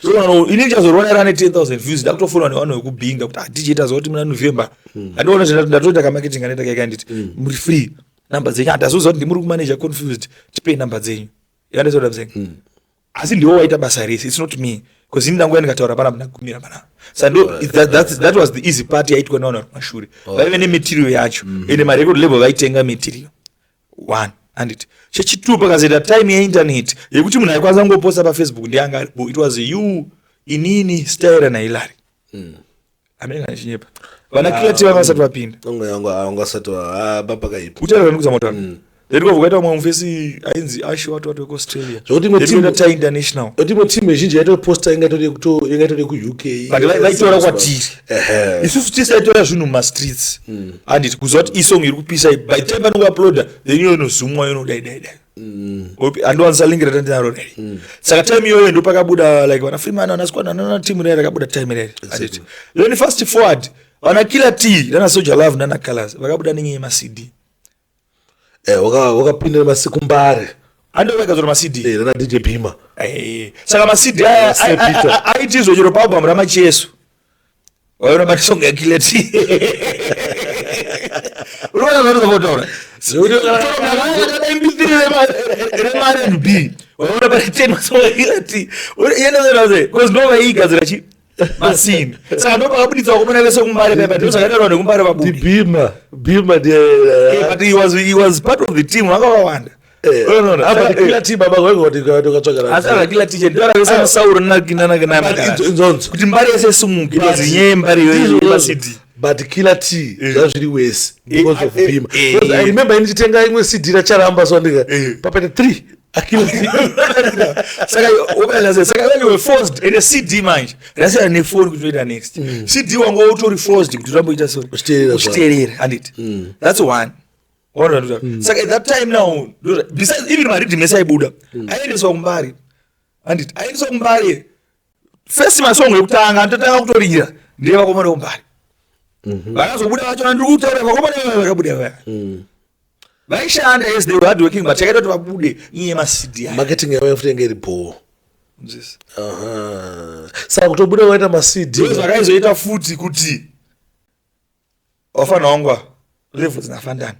so inini chazorona rane 10,000 views ndakutofonwa nevanhu vekubhinga kuti DJ tazoti muna November andiona zvenda ndatoita kamarketing anoita kaikanditi muri free number dzenyu atazoziva kuti ndimuri kumanager confused tipei number dzenyu yandazoda mzenyu asi ndiwo waita basa rese it's not me because ini ndangoya ndikataura pana ndagumira pana so that was the easy part yaitwa naona kumashure vaive nematerial yacho ende marecord label vaitenga material one and it chechitu pakazoita time yainternet yekuti munhu aikwanisa ngoposta pafacebook ndianga it was you inini style na Hilary amene chinyepa vana creative vasati vapinda angasati baba kaipa utara ndikuzamotana ndiko vukaita mwe mfesi ainzi ashi watu ku Australia ndiko ta international ndimo team ezhinji yaito posta ingatode ku UK but vaitora kwatiri isusu tisaitora zvinhu ma streets and it kuzoti isong iri kupisa by the time anouploada then you know zumwa you know dai andowanza link rata ndinaro dai saka time yoyo ndo pakabuda like wana Freeman anaskwana na team rere akabuda time rere then fast forward wana killer T nana Soldier Love nana Colors vakabuda nenye ma CD wakapinda masiku mbare ando vakazora ma CD na DJ Pima saka ma CD aitizwa chiro pa album ramacheso waona matisonga killer T unaona ndio votora sio R&B waona pale tena masonga killer T yena zeraze because no way igazira chi masini saka ndo pakabuditsa kumona vese kumbare pepa ndo zvakataura nekumbare pabude Bhima but he was part of the team vakawanda kila team asaka kila ticha ndoaravesa musauro nakinanakinanainzonzo kuti mbari yese simuke inyaya mbari yoyepacd but killer T zvazviri wese because of Bhima. Because I remember ndichitenga imwe CD racharamba so ndika papete 3 akila T saka when you were forced in a CD manje rasera ne phone kuti toita next CD wangu utori forced kuti uramboita so uchiterera andit that's one saka at that time now besides even my rhythm esaibuda aendeswa kumbari andit aendeswa kumbari first masong ekutanga ndotanga kutorira ndiye vakomana kumbari vakazobuda vachona ndiri kutaura vakomana vakabuda vaishanda yes they were hard working but chakaita kuti vabude iye macd marketing yavo yafutenga iri poor saka kutobuda waita macd zvakaizoita futi kuti wafanira wangwa level dzinafandana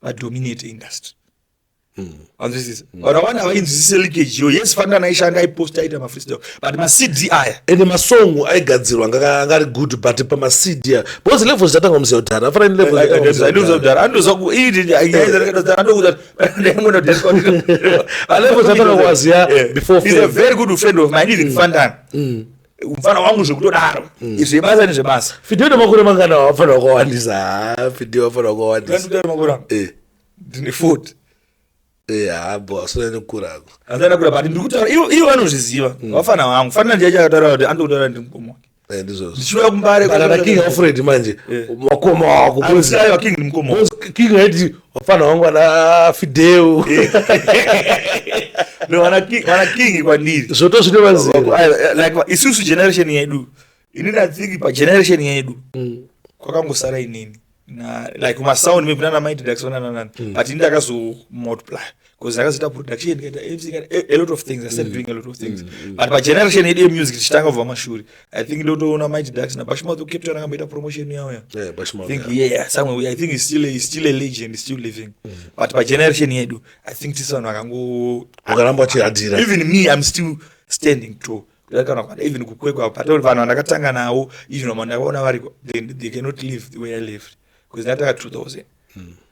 vadominate industry anzwisisa vakawanda vainzwisise leakage yo yes fandana aishanda aiposta aita mafreestyle but macd aya ende masongu aigadzirwa angari good but pamacd aya because level dzatanga museudhara afana ni level andoza dzatanga kuwaziya before he's a very good friend of mine even fandana mfana wangu zvekutodaro izvi basa nezvebasa video nemakore mangana wafana wakawandisa video wafana wakawandisa makore ndine 40 abo asina nekurako azana kura but ndikutaura ivo vanozviziva vafana wangu fanira ndiye chakataura kuti andokutaura ndi mukomo wake ndizvo ndichiuya kumbare kana king Alfred manje makoma wako kuzi king ni mukomo king haiti wafana wangu ana Fideo no wana king kwandiri zvoto zvine vaziva like isusu generation yedu inina think pa generation yedu kwakangosara inini na like kuma sound maybe nana mind daxona but indakazo multiply because ndakazita production a lot of things I started doing a lot of things but by generation yedu music tichitanga kubva mashuri I think ndotoona mind dax na Bashmouth Captain akamboita promotion yawo Bashmouth think somewhere I think he's still a legend, he's still living but by generation yedu I think tisano akango wakaramba chihadira even me I'm still standing tall kana kwanda even kukwekwa but vanhu vandakatanga nawo even vamandakaona vari they cannot live the way I lived because nataka 2000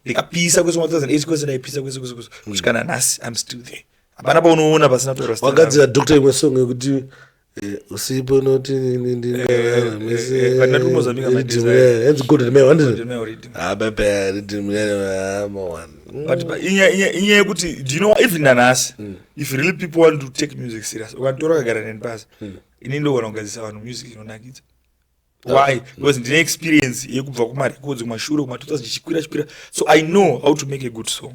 ndikapisa kwese 2008 kwese ndaipisa kwese kusvikana nhasi I'm still there hapana paunoona pasina tora wagadzira doctor imwe song yekuti usipo noti it's good to me bebe rhythm but inya yekuti do you know even nanhasi if really people want to take music serious ukatora kagara nenipasa ini ndogona kugadzisa vanhu music inonakidza why because ndine experience yekubva kumarecords kumashure kuma-2000 chikwira so I know how to make a good song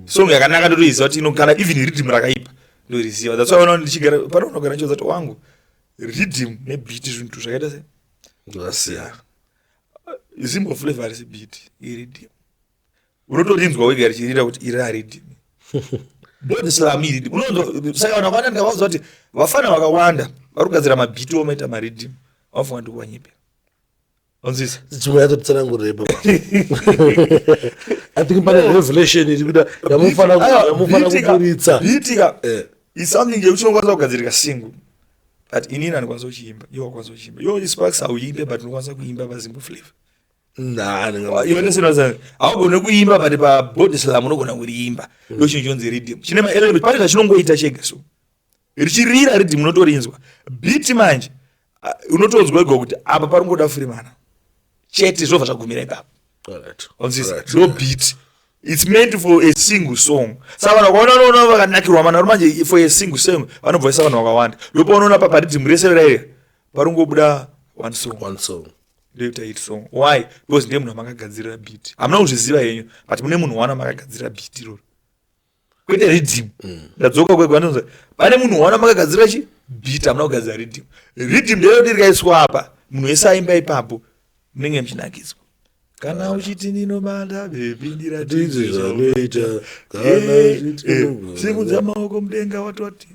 song yakanaka ndotoiziva kuti inokana even rhythm rakaipa ndoriziva that's why unaona ndichigara pano unogara nchiudza kuti wangu rhythm nebeat zvintu zvakaita sei ndosiyana Zimbo flavor is beat irhythm unotorinzwa wega richirira kuti iri rhythm body slam irhythm unonzwa saka vanhu vakawanda ndakavaudza kuti vafana vakawanda vari kugadzira mabeat omaita marhythm wafunga ndi kuwanyipe onzisa chimwe yatotsanangurire baba I think pane revelation iri kuda yamufana kukuritsa bitika is something yekuchinokwanisa kugadzirika single but inini andikwanisa kuchiimba iwo akwanisa kuchiimba iwo Sparks hauimbe but unokwanisa kuimba pazimbo flavor haugone kuimba but pabody slam unogona kuriimba ndo chinhu chonzi rhythm chine maelement pane zvachinongoita chega so richirira rhythm unotorinzwa beat manje unotonzwa ego kuti apa paringoda furimana chete zvobva zvagumira ipapo no beat it's meant for a single song saka vanhu vakaona vakanakirwa manaru manje for a single song vanobvaisa vanhu vakawanda ndopa unoona paparhythm rese raire paringobuda one song ndoita hit song why because ndiye munhu amakagadzirira beat hamuna kuzviziva henyu but mune munhu wana makagadzirira beat iroro kwete rhythm ndadzoka kwegwanonza pane munhu wana makagadzirira chi beat hamuna kugadzira rhythm nderoti rikaiswa apa munhu wese aimba ipapo munenge muchinakidzwa kana uchiti ndinobanda bebi ndiratizvanoita simudza maoko mudenga watoti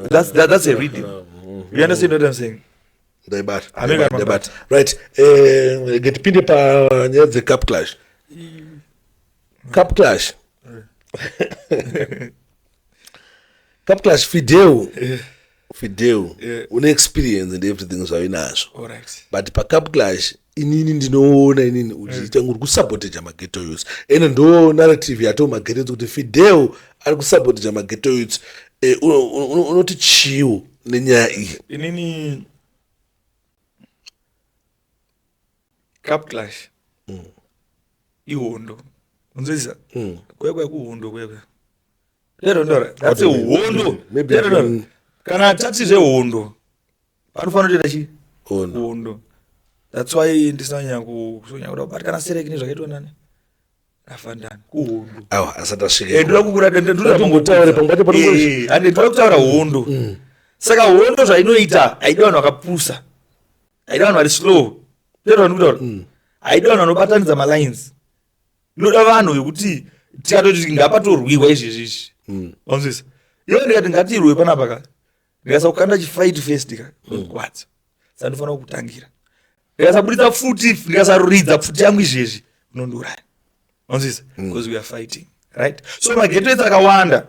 that's a rhythm you understand what I'm saying ndaibata right getipinde panyaya dzecup clash cup clash Fideo Fidel Yeah. une experience and everything zvainazvo. Alright. But paCup Clash inini ndinoona inini uchiita uri kusaboteja maghetto youths. Ene ndo narrative yato maghetto youths kuti Fidel ari kusaboteja maghetto youths. Unoti chiwo nenyaya iyi. Inini Cup Clash. Ihondo. Unzisa? Kwekwe kuhondo kwekwe. Lero ndora. That's a hondo. Maybe Lero ndora. Kana tati zvehondo. Panofana kuita chi? Hondo. Hondo. That's why ndisanya kusonya kuti but kana sereki nezvakaitwa nani? Afandani. Kuhondo. Awa asati asvike. Ndira kukura ndira Ndataure pangati pari. ande ndira kutaura hondo. Saka hondo zvainoita aidi vanhu vakapusa. Aidi vanhu vari slow. Lero ndora. Aidi vanhu vanobatanidza malines. Inoda vanhu vekuti tikatoti ngapatorwiwa izvezvi. Wanzwisa? Iwe ndikati ngatirwe panapa ka. Ndikasakukanda chifight first ka. Kwadza. Saka ndinofanira kutangira. Ndikasabuditsa futi, ndikasaruridza futi yangu izvezvi. Unondiuraya. Wanzwisa? Because we are fighting. Right? So maghetto edu akawanda.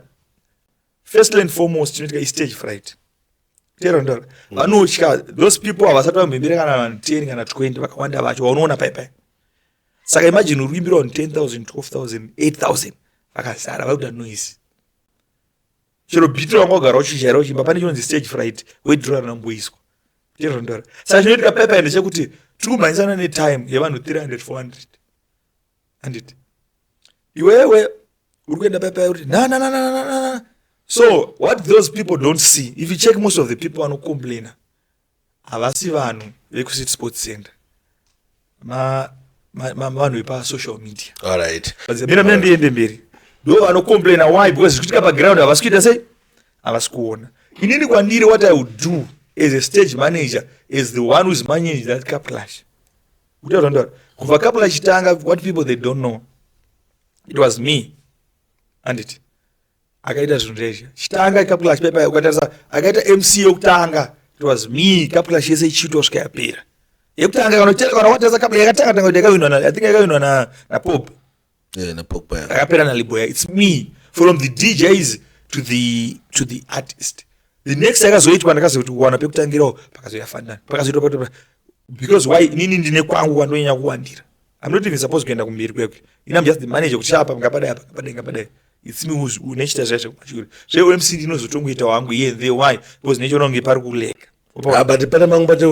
First and foremost, tinoita stage fright. Tero ndora. Vanotya. Those people havasati vambembera kana vanhu 10 kana 20 vakawanda vacho vaunoona pai. Saka imagine uruimbira on 10,000, 12,000, 8,000 vakazara vakuda noise. Chero beat wangu wagara uchishara uchimba pane chinonzi stage fright wedhura namboiswa. Chero ndora. Saka chinoitika pepa ndechekuti tikumhanyisana netime yevanhu 300 400. Handiti. Iwewe uri kuenda pepa kuti na. So what those people don't see, if you check most of the people vanocomplain, havasi vanhu vekucity sports center. Vanhu vepa-social media. Alright. Mina ndiende mberi. Ndo vanocomplain why because zvichiitika paground havasi kuita sei? Havasi kuona. Inini kwandiri what I would do as a stage manager, as the one who's managing that Cup Clash. Kubva Cup Clash chitanga, what people they don't know, it was me. Anditi. Akaita zvinhu zveshe. Chitanga Cup Clash pepa ukatarisa akaita MC yokutanga, it was me. Cup Clash yese ichitosvika yapera. Yekutanga kana watasa Cup yakatanga kuti yakawinwa I think yakawinwa na Pop. Yeah, na Pop. Akapera na Liboya. It's me from the DJs to the artist. The next yakazoitwa ndakazokuti kuwana pekutangirawo pakazoyafandana. Pakazoitwa because why nini ndine kwangu kwandonyanya kuwandira. I'm not even supposed kuenda kumberi kwekwe. I'm just the manager kuti chapa ngapadai. It's me who's unechita zvazvo kumashuri. Zve MC ndinozotongoita wangu here there why because nechononge pari kuleka. But pana mangu bate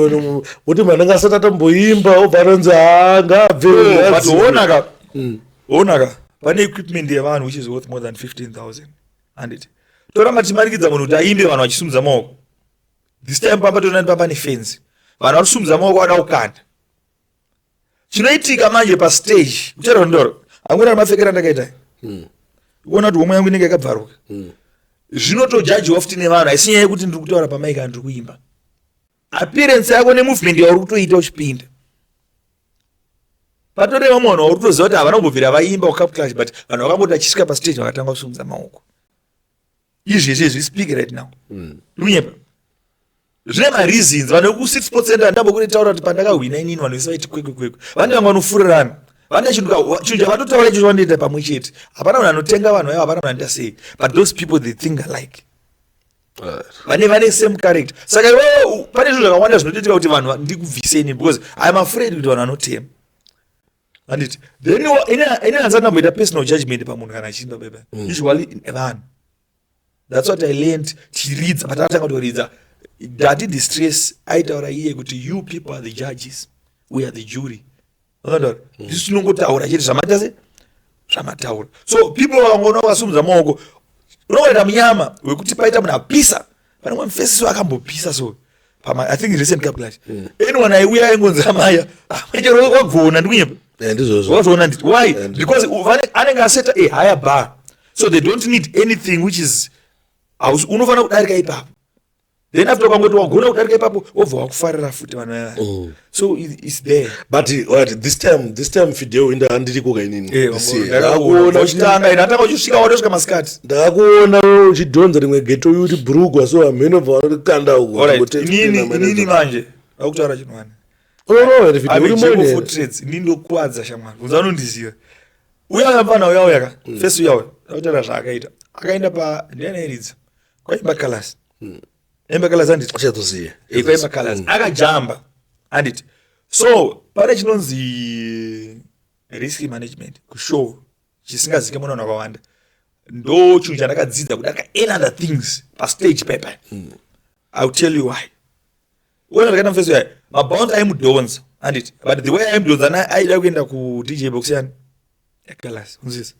kuti mwana ngasati atomboimba obva anonzi ngabve. But onaka pane equipment yevanhu which is worth more than 15,000. Handiti. Toramba timarikidza munhu kuti aimbe vanhu vachisumudza maoko. This time pamba tonani pamba nefenzi. Vanhu varisumudza maoko vada kukanda. Chinoitika manje pastage. Uchero ndoro. Angona mapfekera ndakaita. Uona kuti homwe yangu inenge yakabvaruka. Zvinotojajiwa futi nevanhu aisinyaya kuti ndiri kutaura pamaika ndiri kuimba. Appearance yako nemovement yauri kutoita uchipinda. Patore vamwe vanhu vauri kutoziva kuti havana kumbobvira vaimba Cup Clash but vanhu vakamboti vachisvika pastage vakatanga kusumudza maoko. Izvezvi we speak right now. Ndinyepa. Zvine mareasons vanhu vekucity sports center ndambokuritaura kuti pandakahwina inini vanhu vese vaiti kwekwe. Vane vamwe vanofurirana. Vane chinhu chavatotaura icho vandoita pamwe chete. Hapana munhu anotenga vanhu ava, hapana munhu anoita sei. But those people they think alike. Vane same character. Saka iwewe pane zvinhu zvakawanda zvinotoitika kuti vanhu ndikubviseni because I'm afraid kuti vanhu vanotema. Handiti. Then ine hansati ndamboita personal judgment pamunhu kana achimba baba. Usually vanhu. That's what I learned. Tiridza patakatanga kutoridza. Dati distress aitaura iye kuti you people are the judges. We are the jury. This tinongotaura chete zvamata se zvamataura. So people vangoona vakasumudza maoko. Unoenda munyama wekuti paita munhu apisa. Pane mumwe mufesisi wakambopisa so. I think recent Cup Clash. Anyone aiuya aingonzi amaya. Chero wagona ndikunyemba. Ndizvozvo. Wazvoona nditi why? Because anenge aseta a higher bar. So they don't need anything which is unofanira kudarika ipapo. Then after kwangoti wagona kudarika ipapo wobva wakufarira futi vanhu vaya. So it's there. But what this time Fidel inda andiri koka inini. Ndakakuona uchitanga inataka uchisvika watosvika masikati. Ndakakuona uchidhonza rimwe ghetto yuti Brugwa so amenobva vanokanda uko. Inini manje akutaura chinhu wani. Unoona Fidel uri mone. For trades inini ndokwadza shamwari. Unzanondiziva. Uya pana uya ka. First uya. Akutaura zvaakaita. Akaenda pa ndiana eridza. Kwaimba Colors. Amber Colors handiti achatoziye iko Amber Colors akajamba handiti so pane chinonzi risk management kushow chisingazike munhu akawanda ndo chinhu chandakadzidza kuti akaena other things pastage paper I'll tell you why when ndakaenda mufeso yayo mabounce aimudhonza handiti but the way aimudhonza aida kuenda ku-DJ box yani yakalasi unzisa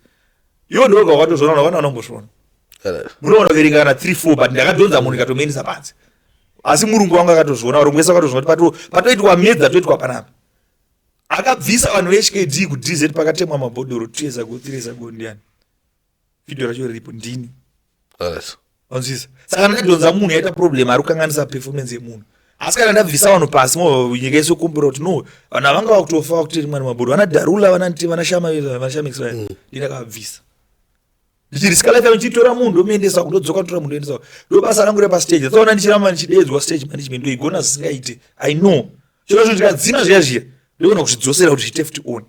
iwo ndoga wakatozvona wakana anombozvona munoona kuverenga kana 3-4 but ndakadhonza munhu ikatomenisa panze asi murungu wangu akatozvona varungu vese akatozvona kuti patoitwa medza toitwa panapa akabvisa vanhu veHKD ku-DZ pakatemwa mabhodhoro 3 go ndiani video racho riripo ndini unzisa saka ndakadhonza munhu yaita problem ari kukanganisa performance yemunhu asi kana ndabvisa vanhu pasi nyika yese kumbira kuti no vanhu avanga vakutofa kuti rimwe mabhodhoro vanadharula vanashama Israel ndinakabvisa ndichirisika life ndichitora munhu ndomuendesa kundodzoka ndotora munhu endesa ndo basa rangu repastage tsaona ndichiramba ndichidedzwa stage management ndoigona zisingaite I know chiro ndikadzina zviya ndogona kuzvidzosera kuti zviite futi on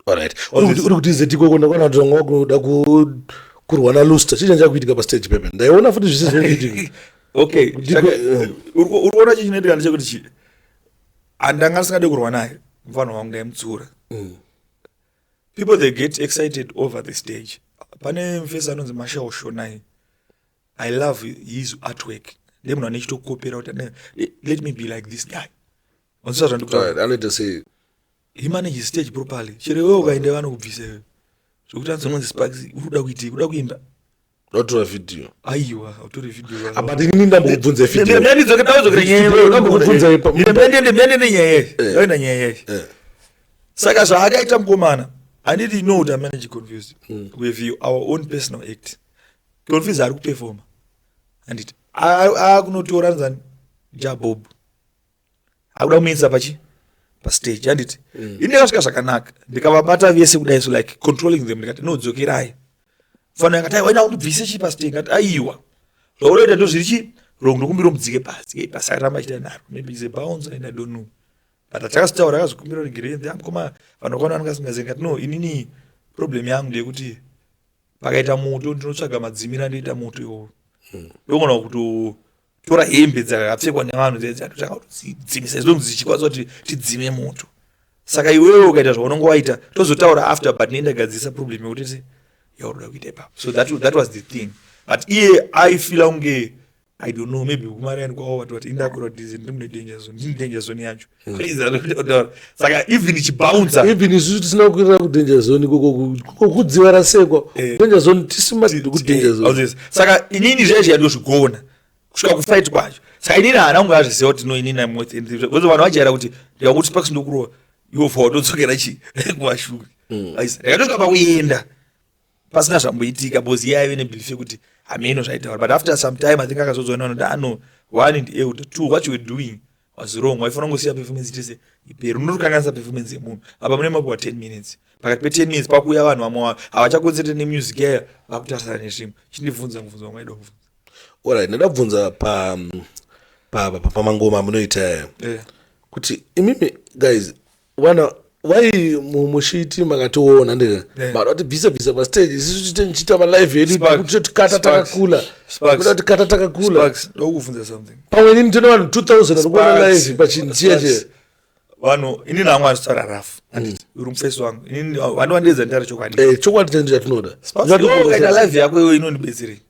alright uri kuti zetiko kona kana kuti ngokuda kurwa na Luster chichenja kuitika pastage pepe ndaiona futi zvisi zvinoitika okay uri kuona chinoitika ndechekuti andanga singade kurwa naye mfano wangu ndaimutsura people they get excited over the stage pane mfesa anonzi Marshall Shonai I love his artwork ndemunhu anechitokopera kuti let me be like this guy onse zvandikuta I need to say he manages stage properly chero wewe ukaenda vanokubvisa wewe zvokuti anzonzi Sparks uruda kuitika uruda kuimba notora video aiwa autori video but ini ndambobvunza video nyaya saka zvaakaita mukomana I need to know what I manage Confused with you, our own personal act. Confused are performer. And it I could not tolerate than Jabob. I would have made Sabachi per stage. And it in the Oscar the Kawabata VS like controlling them. No, Zokirai. For Nagata, why not visit per stage at Iowa? Lower than those rich, wrong room Zigepas, maybe it's a bounce and I don't know. But atakasitaura akazokumbira regerende amkoma vanokwana vangasingazenga no inini problem yangu ndekuti pakaita moto ndinotsvaga madzimira ndoita moto iwowo ndogona kuti tora hembe dzakapfekwa nevanhu dzatotanga kudzidzimisa izvonzi zichikwanisa kuti tidzime moto saka iwewe ukaita zvaunonge waita tozotaura after but nendagadzisa problem yekuti yauroda kuita ipapo so that was the thing but iye aifila unge I don't know, maybe kumariani kwawo watu wati indakura kuti ndimune danger zone ndini danger zone yacho saka even ichibouncer even isusu tisina kuira ku danger zone kudziwa rasekwa danger zone tisima ku danger zone saka inini zveshe yandozvigona kusvika kufight kwacho saka inini hana kunge azviziva kuti no inini I'm worth it because vanhu vajaira kuti ndikakuti Sparks ndokurova iwo for watodzokera kumashure ndakatosvika pakuenda pasina zvamboitika because iye aive nebelief yekuti hameno zvaitaura but after some time I think akazodzona vanoti no 1 and 2 what you were doing was wrong waifana kungosiya performance tese iperi unotokanganisa performance yemunhu apa mune mapuwa 10 minutes pakati pe 10 minutes pakuuya vanhu vamwe havachakonzerete nemusic yayo vakutarisana nezvimwe chindibvunza mubvunzo wamwaida kubvunza alright ndabvunza pamangoma munoita kuti imimi guys wana why mushiti makatoona ndika maroti bvisa pastage isusu tichita live yedu kuti tikata takakula kuti kata takakula ndokuvunza something pamwe nini tino vanhu 2000 arikuona live pachinjiya vanhu inini vangu vanotara rafu uri mufesi wangu inini vanhu vandedza ndari chokwadi chokwadi chandu chatinoda ukaita live yako iwe inondibetserei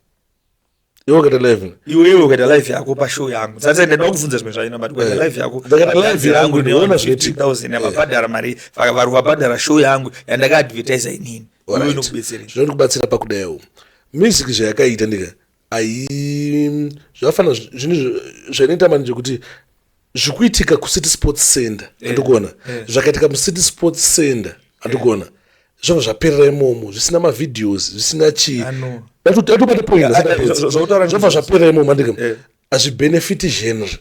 iwe ukaita live iwe ukaita live yako pashow yangu sasa ndinoda kuvunza zvimwe zvaina but ukaita live yako live yangu ndiona 50,000 yamabhadhara mari vari vabhadhara show yangu yandakaadvertisa inini iwe inokubetserei zvinokubatsira pakudayo music zvayakaita ndika ai zvafana zvinhu zvainoita manje kuti zvikuitika kuCity Sports Center andikuona zvakaitika muCity Sports Center andikuona zvava zvaperera imomo zvisina mavideos zvisina chii atobate point zvava zvaperera imomo andika hazvibenefiti genre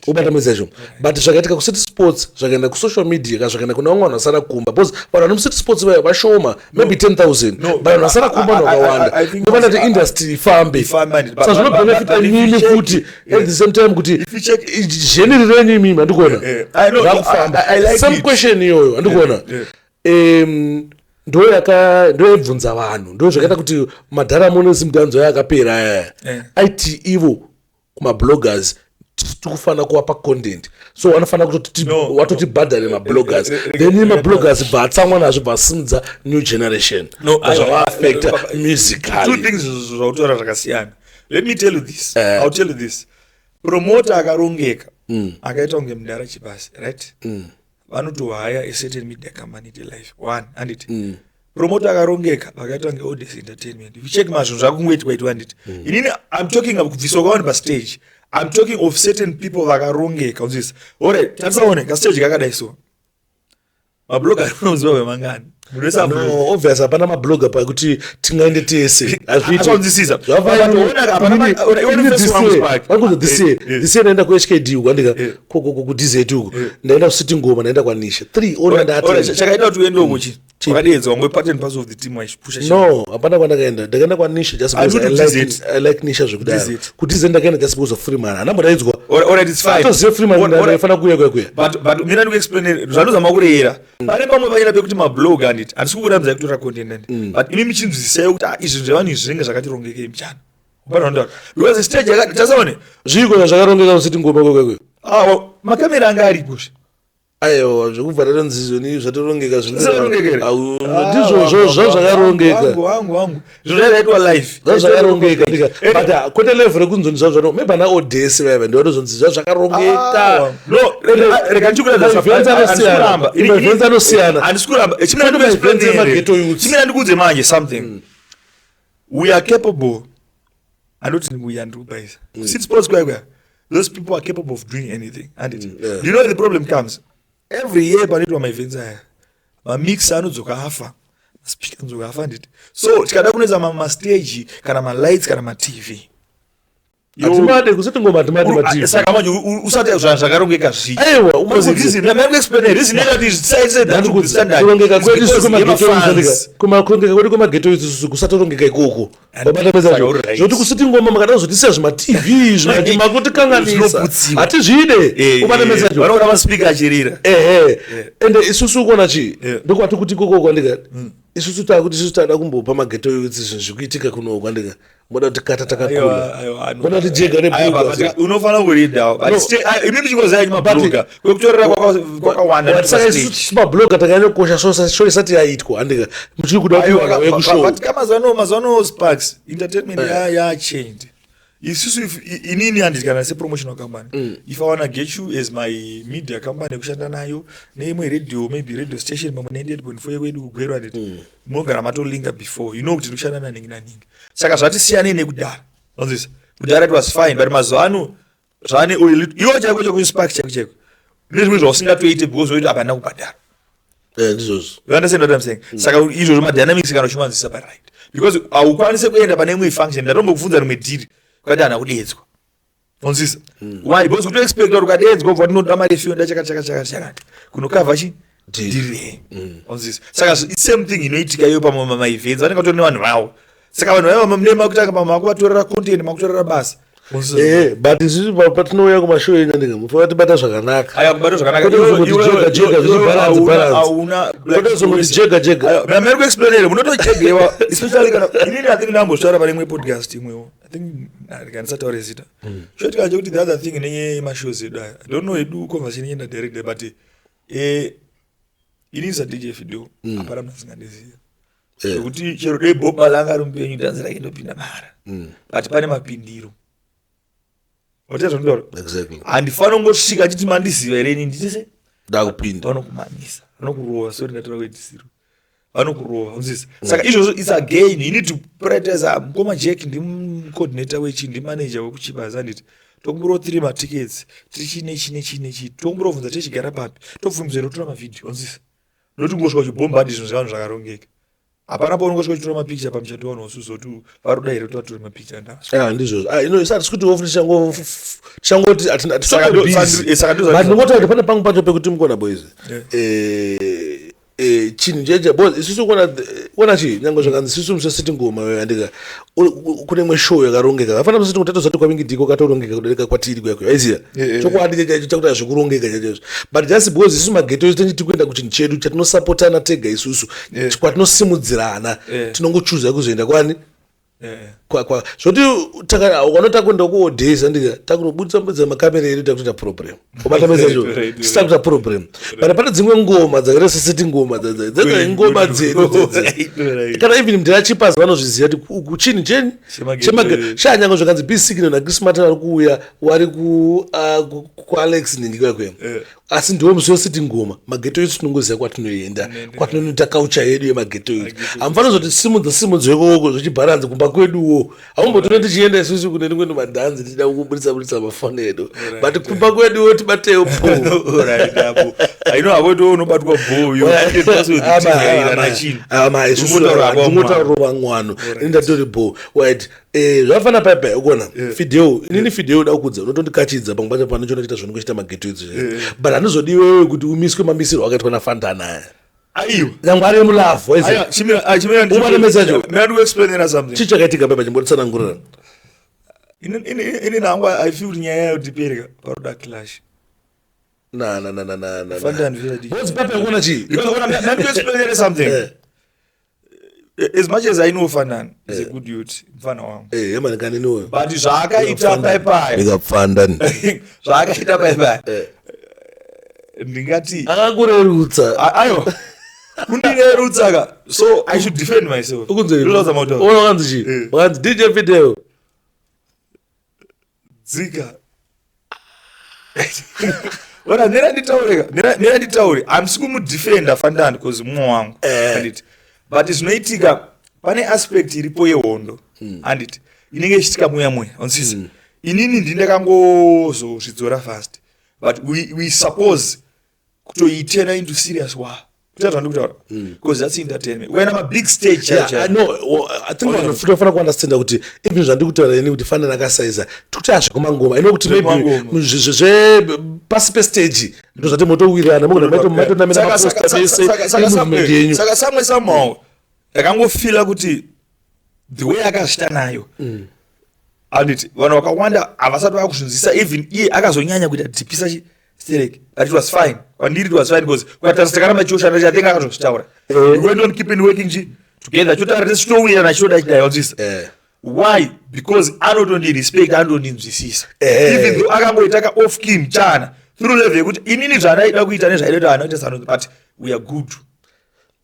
ubata mwezaizvo but zvakaitika kuCity Sports zvakaenda kusocial media zvakaenda kuna vamwe vanhu vasara kumba because vanhu vano muCity Sports vaya vashoma maybe 10,000 but vanhu vasara kumba vakawanda ndovana kuti industry ifambe saka zvinobenefita imimi futi at the same time kuti genre renyu imimi andikuona zvakufamba some question iyoyo andikuona ndoyebvunza vanhu ndo zvakaita kuti madhara monosi mudanzo yakapera aya aiti ivo kuma bloggers tikufana kuwapa content, so wanafana kuti watotibhadhare mabloggers, then mabloggers bvatsamwa nazvo bvasimudza new generation zvavaafecta musically. Two things zvautaura zvakasiyana. Let me tell you this. I'll tell you this. Promoter akarongeka akaita kunge mudhara chibasi, right? Vanotohaya a certain media company to life. One, and it. Promoter akarongeka vakaita kunge Odyssey Entertainment. If you check mazvinhu zvakungoitwa it. I'm talking about kubviswa pa stage. I'm talking of certain people vakarongeka. Alright, tatisaoneka stage kakadai so. Mablogger anoziva wemangani. No, obvious hapana mablogger pakuti tingaende tese azviita this year naenda kuHKD uko andika ku DZ uko ndaenda kusiti ngoma ndaenda kwa Nisha 3 all that chakaita kuti uende uko chi wakadedzwa ngwe part and parcel of the team waipusha no hapana ndakaenda kwa Nisha just because I like Nisha zvekudaro kuti DZ ndakaenda just because of Freeman anambodaidzwa alright it's fine to Freeman ndafana kuya but mina ndikuexplain zvanozama kureyera pane pamwe panyana pekuti mablogger anditi andisikukuramidza kutora content but imi michinzwisisai kuti izvi zvevanhu izvi zvinenge zvakatirongekei mchana upanondaura because stage yakati tasaone zviko zvakarongeka kusiti ngoma makamera anga aripo aiwa zvekubva nzizo zvatorongeka ndizvo zvakarongeka wangu zviraitwa live zvakarongeka but kwete level rekunzoni zvazvo maybe ana Odyssey vaiva ndinotozonzi zvakarongeka no rega ndikuramba andisikuramba chimina ndikuudze manje something we are capable andoti we are ndikubaisa sit sports kwaya those people are capable of doing anything and it you know the problem comes every year panoitwa maevents aya mamixer anodzoka afa maspeaker anodzoka afa nditi so tikada kunoisa mastage kana malights kana matv atimade kusati ngoma atimade matv saka manje usati zvakarongeka zvi aiwa kurongeka kwedu kwemageto isusu kusatorongeka ikoko zvoti kusiti ngoma makada kuzotisiya zvimatv zvimakotikanganisa hatizvide ubatamezavanoona maspika achirira ende isusu kuona chii ndokwati kuti ikoko kwandika isusu takuti isusu tada kumbopa mageto yutsi zvinhu zvikuitika kuno kwandika moda kuti kata takakura moda kuti jega nebhuga unofana kuridha imi muchingozaya mabhuga kwekutorera kwakawanda saka isusu mabhuga takanyokosha shoisati yaitwa andika muchiri kuda kuiwana wekushow mazano sparks entertainment yachanged isusu inini handiti kana sepromotional company if I wanna get you as my media company kushanda nayo neimwe radio maybe radio station mamwe 98.4 yekwedu kugwerwa nditi munogara matolinga before you know kuti ndikushanda naningi saka zvatisiyanei nekudhara nonzisa kudhara it was fine but mazuva ano zvane iwo chako chokuspark chako nezvimwe zvausingatooite because weiti apana kubhadhara ndizvozvo you understand what I'm saying saka izvozvo madynamics kana uchimanzisa right because haukwanise kuenda pane imwe function ndatombokuvunza rimwe dhiri kwati hana kudedzwa nonzisa why because kutoexpecta kuti ukadedzwa ubva tinoda mari yefiunda chakati kunokavha chi dhiri nonzisa saka it's same thing inoitika iyo pamwe maevents vanenge vatori nevanhu vavo saka vanhu vaiva nemakutanga pamwe makuvatorera content makutorera basa but isusu patinouya kumashow enyu ndinga mufanira tibata zvakanaka aya kubata zvakanaka mameri kuexplainere munotojegewa especially kana inini I think ndambosvara pane imwe podcast imwewo I think ndikandisataure zita shotika chekuti the other thing neyemashows edu aya I don't know edu conversation yenda direct but inini saDJ Fidel apana mnasingandiziva kuti chero dei Bob Malanga ari mupenyu tanzira indopinda mara but pane mapindiro otezvondoro exactly handifana kungosvika chiti mandiziva here ini nditise ndakupinda vanokumanisa vanokurova sori ndatora kuitisiro vanokurova unzisa saka izvozvo it's a gain you need to practice mukoma Jack ndimucoordinator wechi ndimanager wekuchibaza handiti tokumbura 3 matickets tiri chine tokumburovhunza tichigara papi tobvunza totora mavhidhiyo unzisa noti ngosvika chibhomba ndizvo zvevanhu zvakarongeka hapana paunongosvika uchitora mapikicha pamuchato wanhu usuzoti varuda here kuti vatora mapikicha ndazvo ndizvozvo isati sikuti ofuni tichangoti ndingoti kuti pane pangu pacho pekuti mukona boys chinhu cheche because isusu kuona chii nyange zvakanzi isusu musasiti ngoma andika kune imwe show yakarongeka vafana musati kuti tatozati kwavingi ndiko katorongeka kudarika kwatiri kwakwe aiziya chokwadi chakuti hazvikurongeka chaizvo but just because isusu mageto esu tinoti kuenda kuchinhu chedu chatinosapotana tega isusu kwatinosimudzirana tinongochuza kuzoenda kwani kwa zvoti ukanota kwenda kuodhesa ndika takunobudisa mbudza makamera edu takutoita problem ubatameza izvo sitakuita problem pane dzimwe ngoma dzakaita seseti ngoma dzadza ngoma dzedu kana even ndirachipazi vanozviziva kuti uku chini cheni chanyanga zvakanzi B-Signal naChris ari kuuya wari kualex ningikakwe asi ndiwo musi weseti ngoma mageto edu tinongoziva kwatinoenda kwatinoita culture yedu yemageto edu hamufana zoti simudza ikoko zvichibharanzi kumba kweduwo haumbotoona tichienda isusu kune rimwe madhanzi tichida kubudisa mafoni edu but kumba kweduwo tibateyo po unobatwa boyomotaurova ng'wano indatori bo wit zvafana paipai ukuona fideo inini fideo da kudza unotondikachidza pamwe pacho pano chonochiita zvonikuchita mageto idzi but handizodiwewe kuti umiswe mamisirwo akaitwa naFantana aya aiwa nyangwari mulavhu chii chakaitika paipa chimbotitsanangurira ini nangu I feel nyaya yaudipereka paroda clash as much as I know Fandan is a good youth mfana wangu but zvakaita paipai zvakaita paipai ndingati akakurerutsa aiwa kundirerutsa so I should defend myself ukunzewakanzi chii wakanzi DJ Fideo dzika ona neranditaure hamisi kumudefenda Fandan because mumwe wangu anditi but zvinoitika pane aspect iripo yehondo anditi inenge ichiitika muya onsiza inini ndindakangozozvidzora fast but we suppose kutoitena into serious war kutaura because that's entertainment we're on a big stage I think vanofana kuunderstanda kuti even zvandikutaura ini kuti Fandan akasaiza tikuti azvikumangoma inokuti maybe zvepasi pestage ndo zvati motowirirana maitonamiramovement yenyu saka samwe somehow ndakangofila kuti the way akazvita nayo anditi vanhu vakawanda havasati vakuzvinzisa even iye akazonyanya kuita dhipisa stereki that it was fine kwandiri it was fine because kwataristakana chioshanda chatenga akazozvitaura we went on keeping working together chotaura tesitowirana choda chidayonzisa why because anotondi respect anondinzwisisa even though akangoitaka off kim chana through level yekuti inini zvanaida kuita nezvaida anoita sanozi but we are good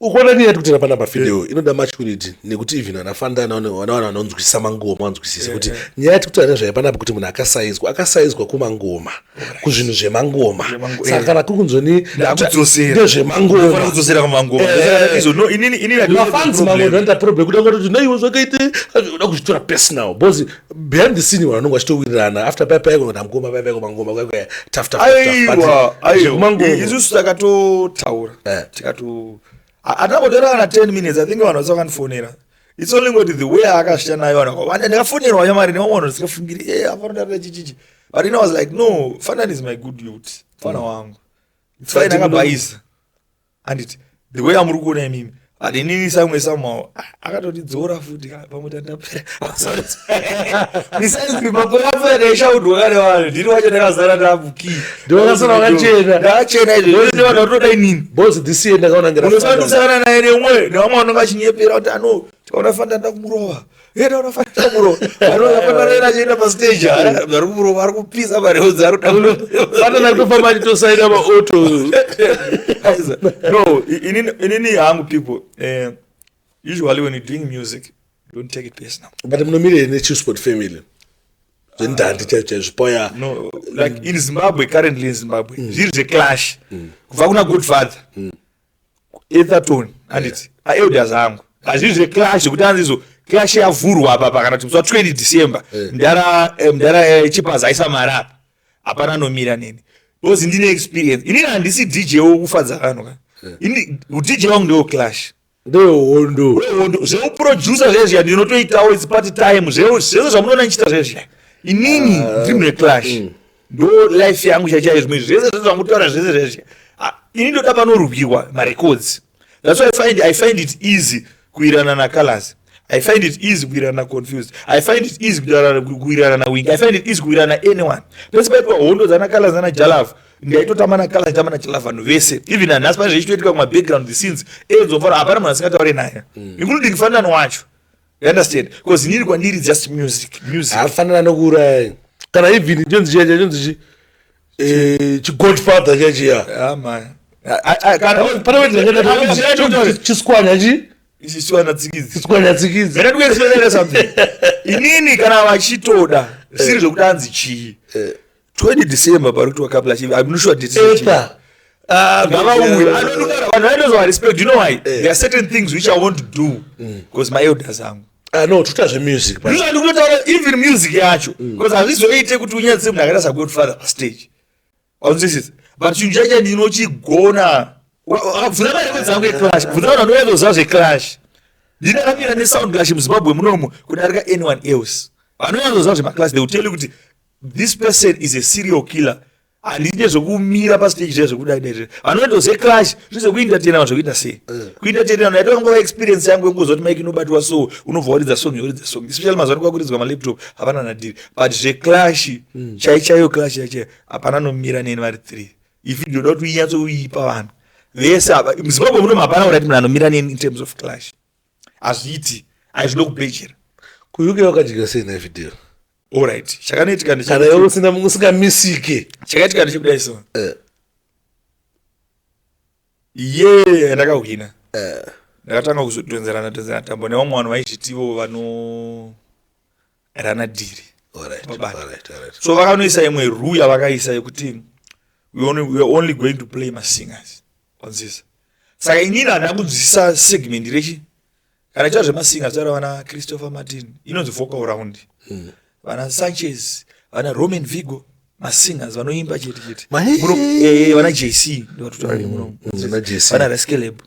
ukona ni yati kutera pana pafideo inoda maturity nekuti even anaFantana wana vanonzwisisa mangoma vanzwisisa kuti nyaya yati kutera nezvaipana kuti munhu akasaizwa kumangoma kuzvinhu zvemangoma saka kana kukunzoni ndezvemangoma kudzosera kumangoma no inini mafanzi mamwe ndoita problem kuti angati naiwo zvakaite uda kuzvitora personal because behind the scene vanhu vachitowirirana after paipai kuna mangoma paipai kumangoma kwakwa tough isusu takatotaura tikato atambotora kana 10 minutes I think vanhu vasakandifonera it's only ngoti the way akashita nayo vanhu ndakafonerwa nyamari nevamwe vanhu zikafungiri afanodara chichichi but I was like no Fandan is my good youth fana wangu it's fine akabaisa anditi the way amuri kuona imimi but inini samwe somehow akatotidzora futi pamwe ndapera nisaizi mapera eshaudwa kare vanhu ndiri wacho ndakazara ndabuki ndakasara wakachena ndakachena izvo ndiri vanhu vatoda inini boss this year ndakaona unosangana naye nemwe nevamwe vanonga achinyepera kuti ano tikaona Fandan ndakumurova ndaona Fandan kumurova anofanira achienda pastage vari kumurova ari kupisa mareodzi ari Fandan akutofamba achitosaina maauto no inini hangu people usually when you're doing music don't take it personal but munomire neChewsport family zvendandi chaizvipoya no like in Zimbabwe currently in Zimbabwe zviri zveclash kubva kuna Godfather Etherton anditi aelders angu hazviri zveclash zvekuti anzizo clash yavhurwa apa kana kuti 20 December mdara chipazi aisa marapa hapana nomira nini because ndine experience inini handisi DJ wokufadza vanhu ka udj wangu ndewo clash ndehondo zveuproducer zvezvya ndinotoitawo its party time zvese zvamunoona nichita zvezvya inini ndiri mune clash ndo life yangu chaichai zvimwe zvese zvamutotaura zvese zvezvya ini ndoda panorwirwa marecords that's why I find it easy kuirana naColors I find it easy kuirana naConfused I find it easy kuirana naWink I find it easy kuirana anyone pese paipa hondo dzanaColors nanaJalav ndaitotama naColors ndama naJalav vanhu vese even hanhasi pane zvichitoitika kuma background the scenes edzofara hapana munhu asingataure naye including Fandan wacho You understand? Because inini kwandiri is just music. Afanana nokuuraya. Kana even chonzi Godfather chachiya. Ah man. Chiswanya tsikidzi. Something. Inini kana vachitoda siri zvokudanzi chii. 20 December parikuti couple achieve. I'm not sure date. I don't respect. You know why? There are certain things which I want to do because my elders are. No, tutazve music. Even music yacho. Because hazvizoite kuti unyatse munhu akaita saGodfather pastage. This but chinhu chacho ndinochigona. Bvunza mari kwedzangu yeClash. Bvunza vanhu vanoyazoziva zveClash. Ndinakamira neSound Clash muZimbabwe munomu kudarika anyone else. Vanoyazoziva zvemaClash, they will tell you kuti this person is a serial killer. Handine zvokumira pastage zvekudai. Vanoendoziva Clash zvizokuentertaina vanhu zvokuita sei. Kuentertaina vanhu yaita kangova experience yangu yekuzoti maiki inobatwa so unobva waridza song. Especially mazuva kwakuridzwa malaptop hapana nadiri. But zveClash chaichayo Clash yacho hapana nomira neni vari 3. If you do not winyatsoipa vanhu. Vese muZimbabwe muno hapana urati munhu anomira neni in terms of Clash. Azviti hazvino kubhejera. Kuyuke wakajika sei na video. Alright. Chakanoitika kana iwe usingamisike. Chakaitika ndechekudai so. Ndakahwina. Ndakatanga kuzodonzerana tambo nevamwe vanhu vaizvitivo vano rana dhiri. Alright. So vakanoisa imwe rule yavakaisa yekuti we are only going to play masingers on this. Saka inini handina kunzwisisa segment rechi. Kana chacho zvemasingers tara vana Christopher Martin inonzi vocal round. Vana Sanchez, vana Roman Vigo, masingers vanoimba chete. Vana JC ndo tutari muno. Vana Raskeleb.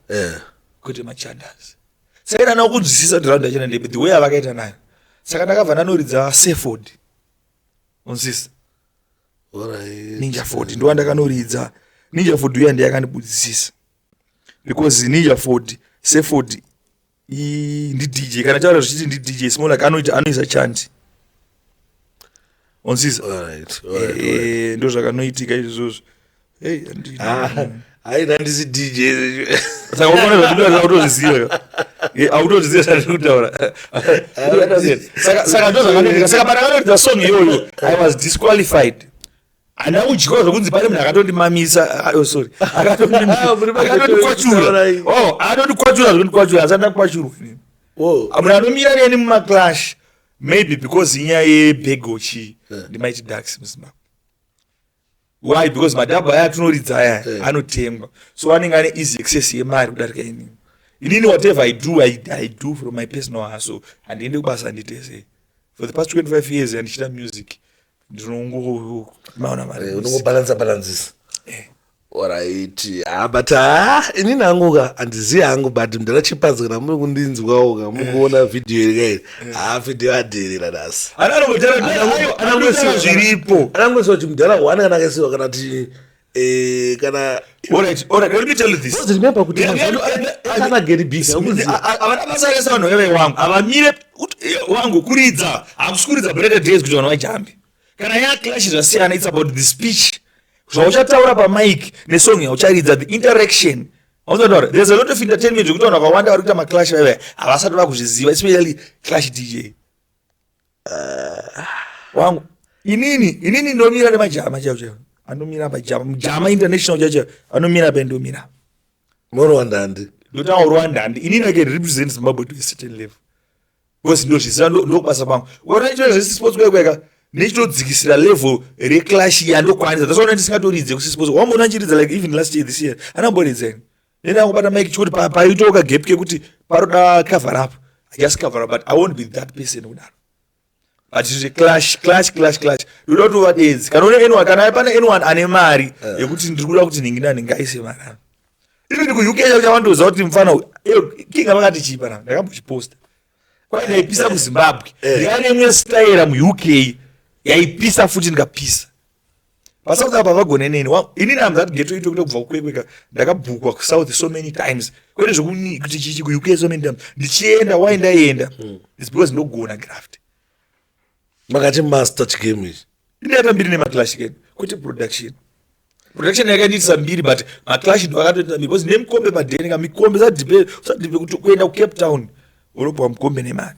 Kuti machandas. Saka ndana kunzwisisa round yachona ndebe the way avakaita nayo. Saka ndakabva ndanoridza Seford. Onzisa. Alright. Ninja Ford ndo ndakanoridza. Ninja Ford uya ndiye akandibudzisisa. Because Ninja Ford, Seford ndi DJ kana chaura zvichiti ndi DJ smaller anoisa chant. Onzisa. Alright. Ndo zvakanoitika izvozvo. Haina ndisi DJ. Saka unoona kuti ndo autoziziva. Autoziziva sari kutaura. Saka ndo zvakanoitika. Saka pandakanoridza song iyoyo I was disqualified. Andina kudyiwa zvokunzi pane munhu akatondimamisa. Sorry. Akatondikwatura zvekundikwatura asi andakwachurwa. Munhu anomira neni mumaClash maybe because inyaya yeBegochi ndiMighty Ducks muZimbabwe. Why? Because madhabha aya atinoridza aya anotengwa. So anenge ane easy access yemari kudarika inini. Inini whatever I do from my personal hustle. Handiendi kubasa handitese. For the past 25 years handichita music. Ndinongomaona mari. Unongobalance. Alright. But inini hanguka handizivi hangu but ndarachipanza kana muri kundinzwawo kana muri kuona video iri video aderera dasi. Anangosira zviripo. Anangosira kuti mudhara wani kana akaisiwa kana kuti kana Alright, let me tell you this. Remember kuti kana Gary Big. Avana basaresa vanhu vevangu. Avamire wangu kuridza. Hakusikuridza Better Days kuti vanhu vajambe. Kana yaClash zvasiyana, it's about the speech. Zvauchataura pamic nesong yaucharidza the interaction. There's a lot of entertainment zvekuti vanhu vakawanda vari kuita maClash vaiva havasati vakuzviziva, especially Clash DJ. Wangu inini ndomira nemajama chaiwo. Anomira majama international chacho anomira pendomira. Rwandandi. Ndotaura Rwandandi. Inini I can represent Zimbabwe to a certain level. Because ndobasa pangu. Wanaita sports kweka nechitodzikisira level reClash yandokwanisa. That's why ndisingatoridze kusports. Wambona nchiridza like even last year this year. Anamboridza. Nenda kubata mic choti paitoka gap kekuti paroda cover up. I just cover up but I won't be that person kudaro. But it's a clash. You don't know what it is. Kana anyone kana pana anyone ane mari yekuti ndirikuda kuti ningina ningaise mari. Even ku UK yawandoza kuti mfana kinga vakati chipa na ndakambochiposta. Kwa ndaipisa mu Zimbabwe. Ndikane imwe style mu UK yaipisa futi ndikapisa. Pasouth apa vagone neni. Inini I'm that ghetto ito kuti kubva kukweka ndakabhukwa ku South so many times. Kwete zvokuni kuti chichi ku UK so many times. Ndichienda why ndaenda. It's because ndogona graft. Makati master chigame ichi. Ndiyata mbiri nemaClash keni. Kuti production yakanditisa mbiri but maClash ndo akatoita because nemukombe padheni mikombe sadhipe kuti kuenda ku Cape Town unopiwa mukombe nemari.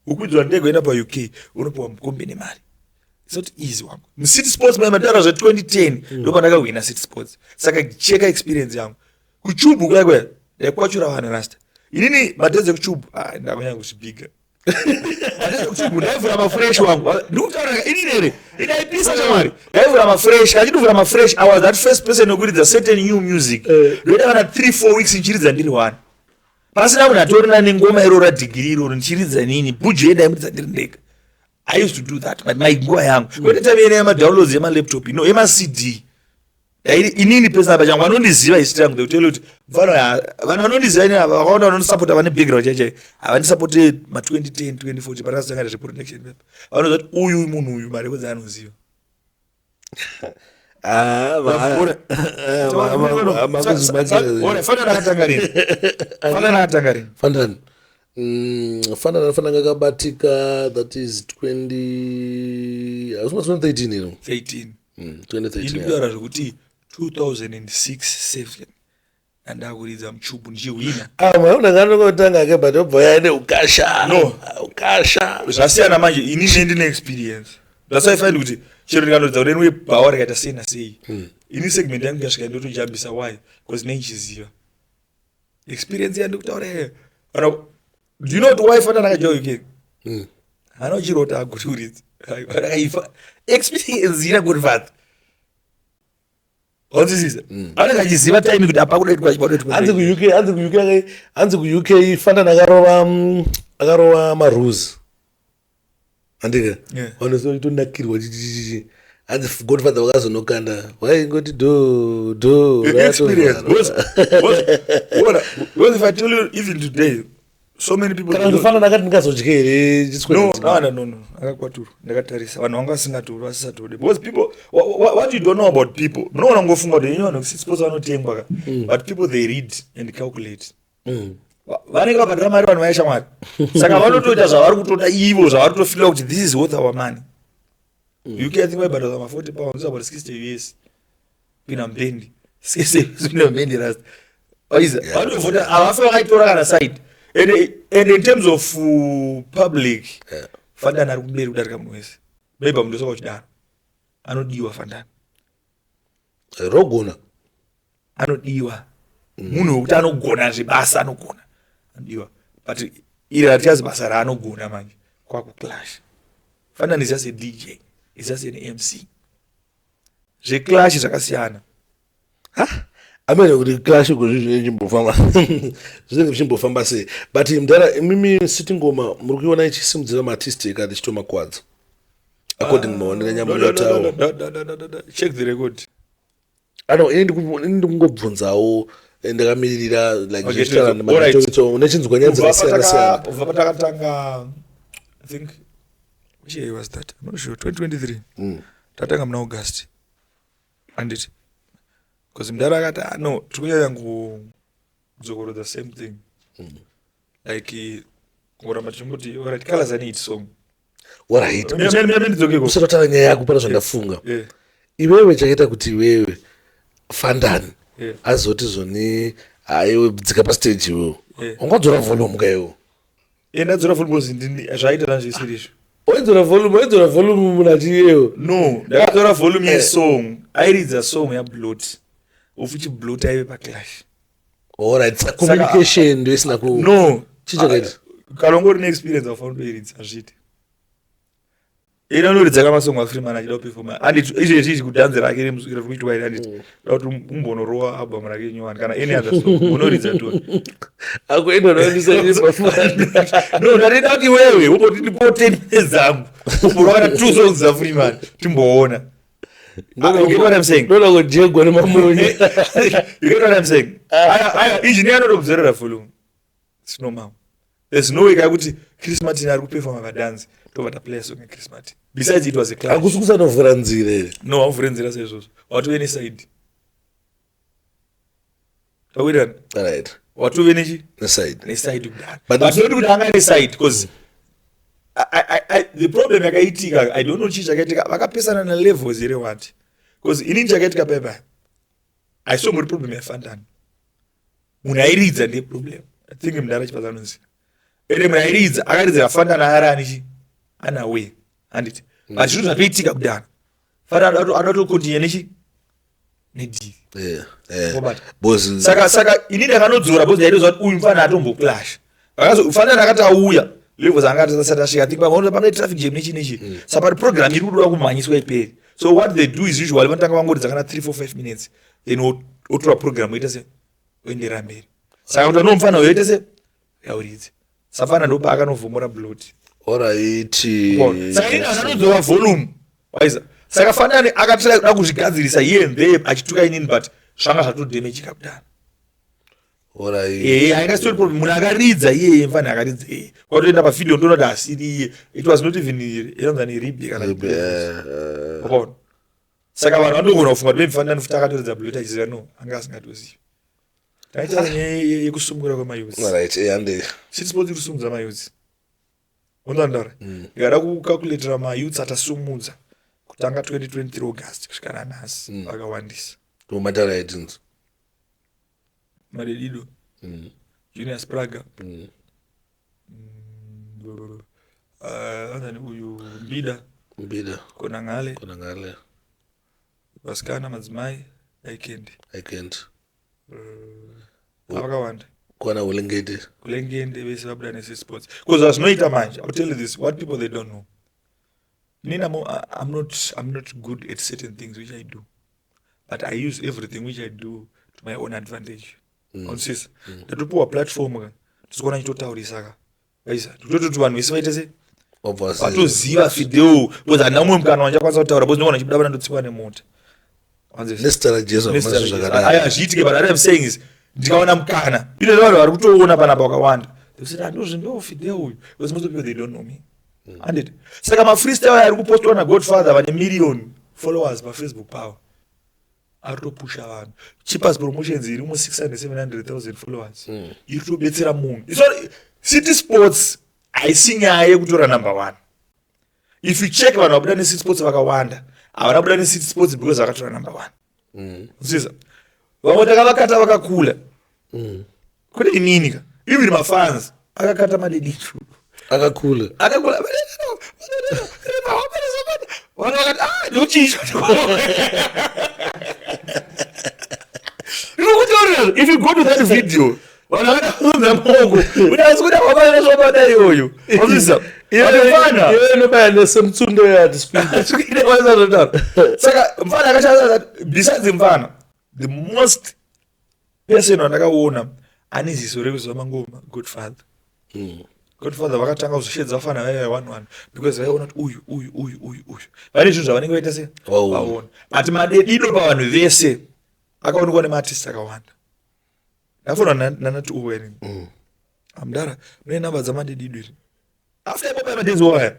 ukwidzwa ndege enda pa-UK unopiwa mukombe nemari. It's not easy wangu. City Sports madara zva 2010 ndopa ndakawina City Sports. Saka cheka experience yangu. Kuchubu kwe yakwachura vanhu rasta. Inini madhezi kuchubu ndakanya kuchipiga. Madhezi kuchubu ndaivura mafresh wangu. Ndikutaura inini ere inaipisa chamwari. Ndaivura mafresh, kachiduvura mafresh I was that first person whokuridza certain new music. Ndoita kana 3-4 weeks nchiridza ndiri one. Pasina munhu atorina nengoma irora degree iroro nchiridza nini budget yaimuridza ndiri ndega. I used to do that, but my nguva yangu. Kwete time ine yama-downloads yema-laptop, no, yema-CD. Inini pesa pachangu, vanondiziva history yangu, they will tell you kuti vanhu vanondiziva ini vakaona vanondisapota vane background chaichai, havandisapoti ma-2010, 2014, patakazotanga nezveprotection paper. Vanoziva kuti uyu munhu uyu marekodzi anoziva. Fanana kabatika, that is 2013 you know. 2013. Indikutaura zvokuti 2006-7 andakuridza muchubu ndichiwina. Unangotanga ke but obvoya ine ukasha. No, ukasha. Zvasiyana manje inini ndine experience. That's why I find kuti chero ndikandodza kuti niwe power rakaita sena sei. Ini segment yangu yasvika ndotojambisa why because neichiziva. Experience yandikutaura. Do you know what why fana nakajoa UK? Anochirota akuturidza. Experience ina good fat. Onzisiza. Anakachiziva time kuti apa kudaitwa chibadoitwa. Anzi ku UK fana nakarova marules. Andika. Vanozoita nakirwa chichichi. Anzi Godfather vakazonokanda. Waingoti do. Experience. What if I tell you even today so many people kana nakati ndingazodye no akakwatura ndakatarisa vanhu vanga vasingatori vasisatode because people what you don't know about people munoona ngofunga kuti inyona kusipose vanotengwa but people they read and calculate vanenge vabhadhira mari vanhu vaisha mwari saka vanotoita zvavari kutoda ivo zvavari kutofila kuti this is worth our money. UK I think vaibhadhira ma £40 about 60 US pina mbendi 60 pina mbendi rasta vanovhota havafe vakaitora kana side. And in terms of public, Fandana ari kumberi kudarika munhu wese. Maybe mundosoka uchidaro. Anodiwa Fandana. Rogona. Anodiwa. Munhu wekuti anogona zvebasa anogona. Anodiwa. But iri hatichazi basa raanogona manje. Kwakuclash. Fandana is just a DJ. Is just an MC. Zveclash zvakasiyana. Amene kuti clash kuzvizvi chimbofamba zvinenge zvichimbofamba sei but mdara mimi siti ngoma muri kuiona ichisimudzira maartistic ati chitoma kwadza according maonera nyama yatawo check the record ini ndikungobvunzawo ndakamiririra like zvichitara nematotso nechinzwa nyaya dzakasiyana siyana ubva patakatanga I think which year was that I'm not sure 2023 tatanga muna August anditi because mdara akati no tikunyanya kudzokoro the same thing like kuramba tichingoti alright colors I need song alright ndidzokeko usatotara nyaya yako pana zvandafunga iwewe chakaita kuti iwewe Fandani azoti zvoni aiwe dzika pastage iwewe ungadzora volume kaiwo ndadzora volume zvaita zvanzvisirizvo waidzora volume munati iyewo no ndakadzora volume yesong airidza song yablot ufichi blot aive paclash alright communication ndo isina ku no chichakaita kalongori neexperience afanira kuiridza azviti inonoridza kamasongo afreeman achida kuperforma izvezvi kudhanzi rake remusukira kuitwa iri anditi da kuti umbonorowa album rake nyowani kana any other song unoridza to akuendwa no ndatenda kuti wewe umboti ndipo 10 minutes zangu umborwara 2 songs afreeman timboona you get what I'm saying ndoda kujegwa nemamunyu you get what I'm saying engineer anotobzerera volume it's normal there's no way kakuti Chris Martin ari kuperforma padance tobata play song Chris Martin besides it was a clash akusukusa novhura nzira no avhura nzira saizvozvo watove neside tawirana alright watove neside kudara but not kuti anga neside because the problem yakaitika I don't know chii chakaitika vakapesana nalevels here what because inini chakaitika pepa aisomuri problem yafandana munhu airidza ndiye problem I think mdara chipazanonzira ende murairidza akaridza kafanana ari anichi anawe handiti but zvinhu zvatoitika kudhara fana adatokontinye nechi nedili saka ini ndakanodzora bcause ndaitoziva kuti uyu mufana atomboklash fanana akati auya levels anga asati asvika think pange traffic jam nechi saka pati program iri kudoda kumhanyiswa iperi so what they do is usually vanotanga vangodzi kana 3-4-5 minutes then otora program oita se oendera mberi saka kuti anomufana uyo oita se yauridze safana ndopa akanovhomora blood alright saka ini anodzova volume waiza saka fanani akatira kuda kuzvigadzirisa here and there achituka inini but zvanga zvatodamagika kudhara haingastori problem munhu akaridza iyeye mfani akaridza iyeye kwatoenda pavhidhio ndoona kuti hasiri iye it was not even inonzani ribi kana ukaona saka vanhu vandogona kufunga kuti mfanani futi akatoridza bullet achiziva no anga asingatozivi taita nyaya yekusungura kwemayuzi city sports iri kusumudza mayuzi unzandaura ndikada kukakuletera mayuzi atasumudza kutanga 2023 august kusvika nanhasi vakawandisa tomatara aitinzi Madedido, Junior Spraga, uyu Mbida, Konangale, Vaskana Madzimai, Aikendi. Avakawanda. Kwana Ulengende vese vabuda nese sports. Because zvinoita manje, I'll tell you this, what people they don't know. I'm not good at certain things which I do, but I use everything which I do to my own advantage. Onsisa ndatopiwa platform tizikuona chitotaurisa ka aisa tototi vanhu vese vaite se vatoziva video because handina mumwe mukana wanjakwanisa kutaura because ndinoona chibuda vana ndotsikwa nemota azviitike but what I'm saying is ndikaona mukana ine vanhu vari kutoona panapa wakawanda ndozvimbewo video uyu because most of people they don't know me handiti saka mafreestyle ari kupostwa nagodfather vane million followers pafacebook pavo arikutopusha vanhu cheapest promotions iri 600,000-700,000 followers iri kutobetsera munhu city sports haisi nyaya yekutora number 1 if you check vanhu vabuda necity sports vakawanda havana buda necity sports because vakatora number 1 uziza vamwe takavakata vakakula kune ininika even mafans akakata madeditu akakula ndochicho if you go to that video vanaunza moko udasikuda kwavanazvabata iyoyo ozisa iyoyo nobaya nesemtsundo yadiskuinewaizazvotara saka mfana akashasa besides mfana the most person wandakaona ane ziso rekuziva mangoma godfather vakatanga kuzoshedza vafana vaiva 1-1 because vaiona kuti uyu vane zvinhu zvavanenge vaita se vaona but madedido pavanhu vese akaonekwa nemaartist akawanda ndafona nanati uweni amdara mune namba dzamadedido iri after ipopa madenzi waya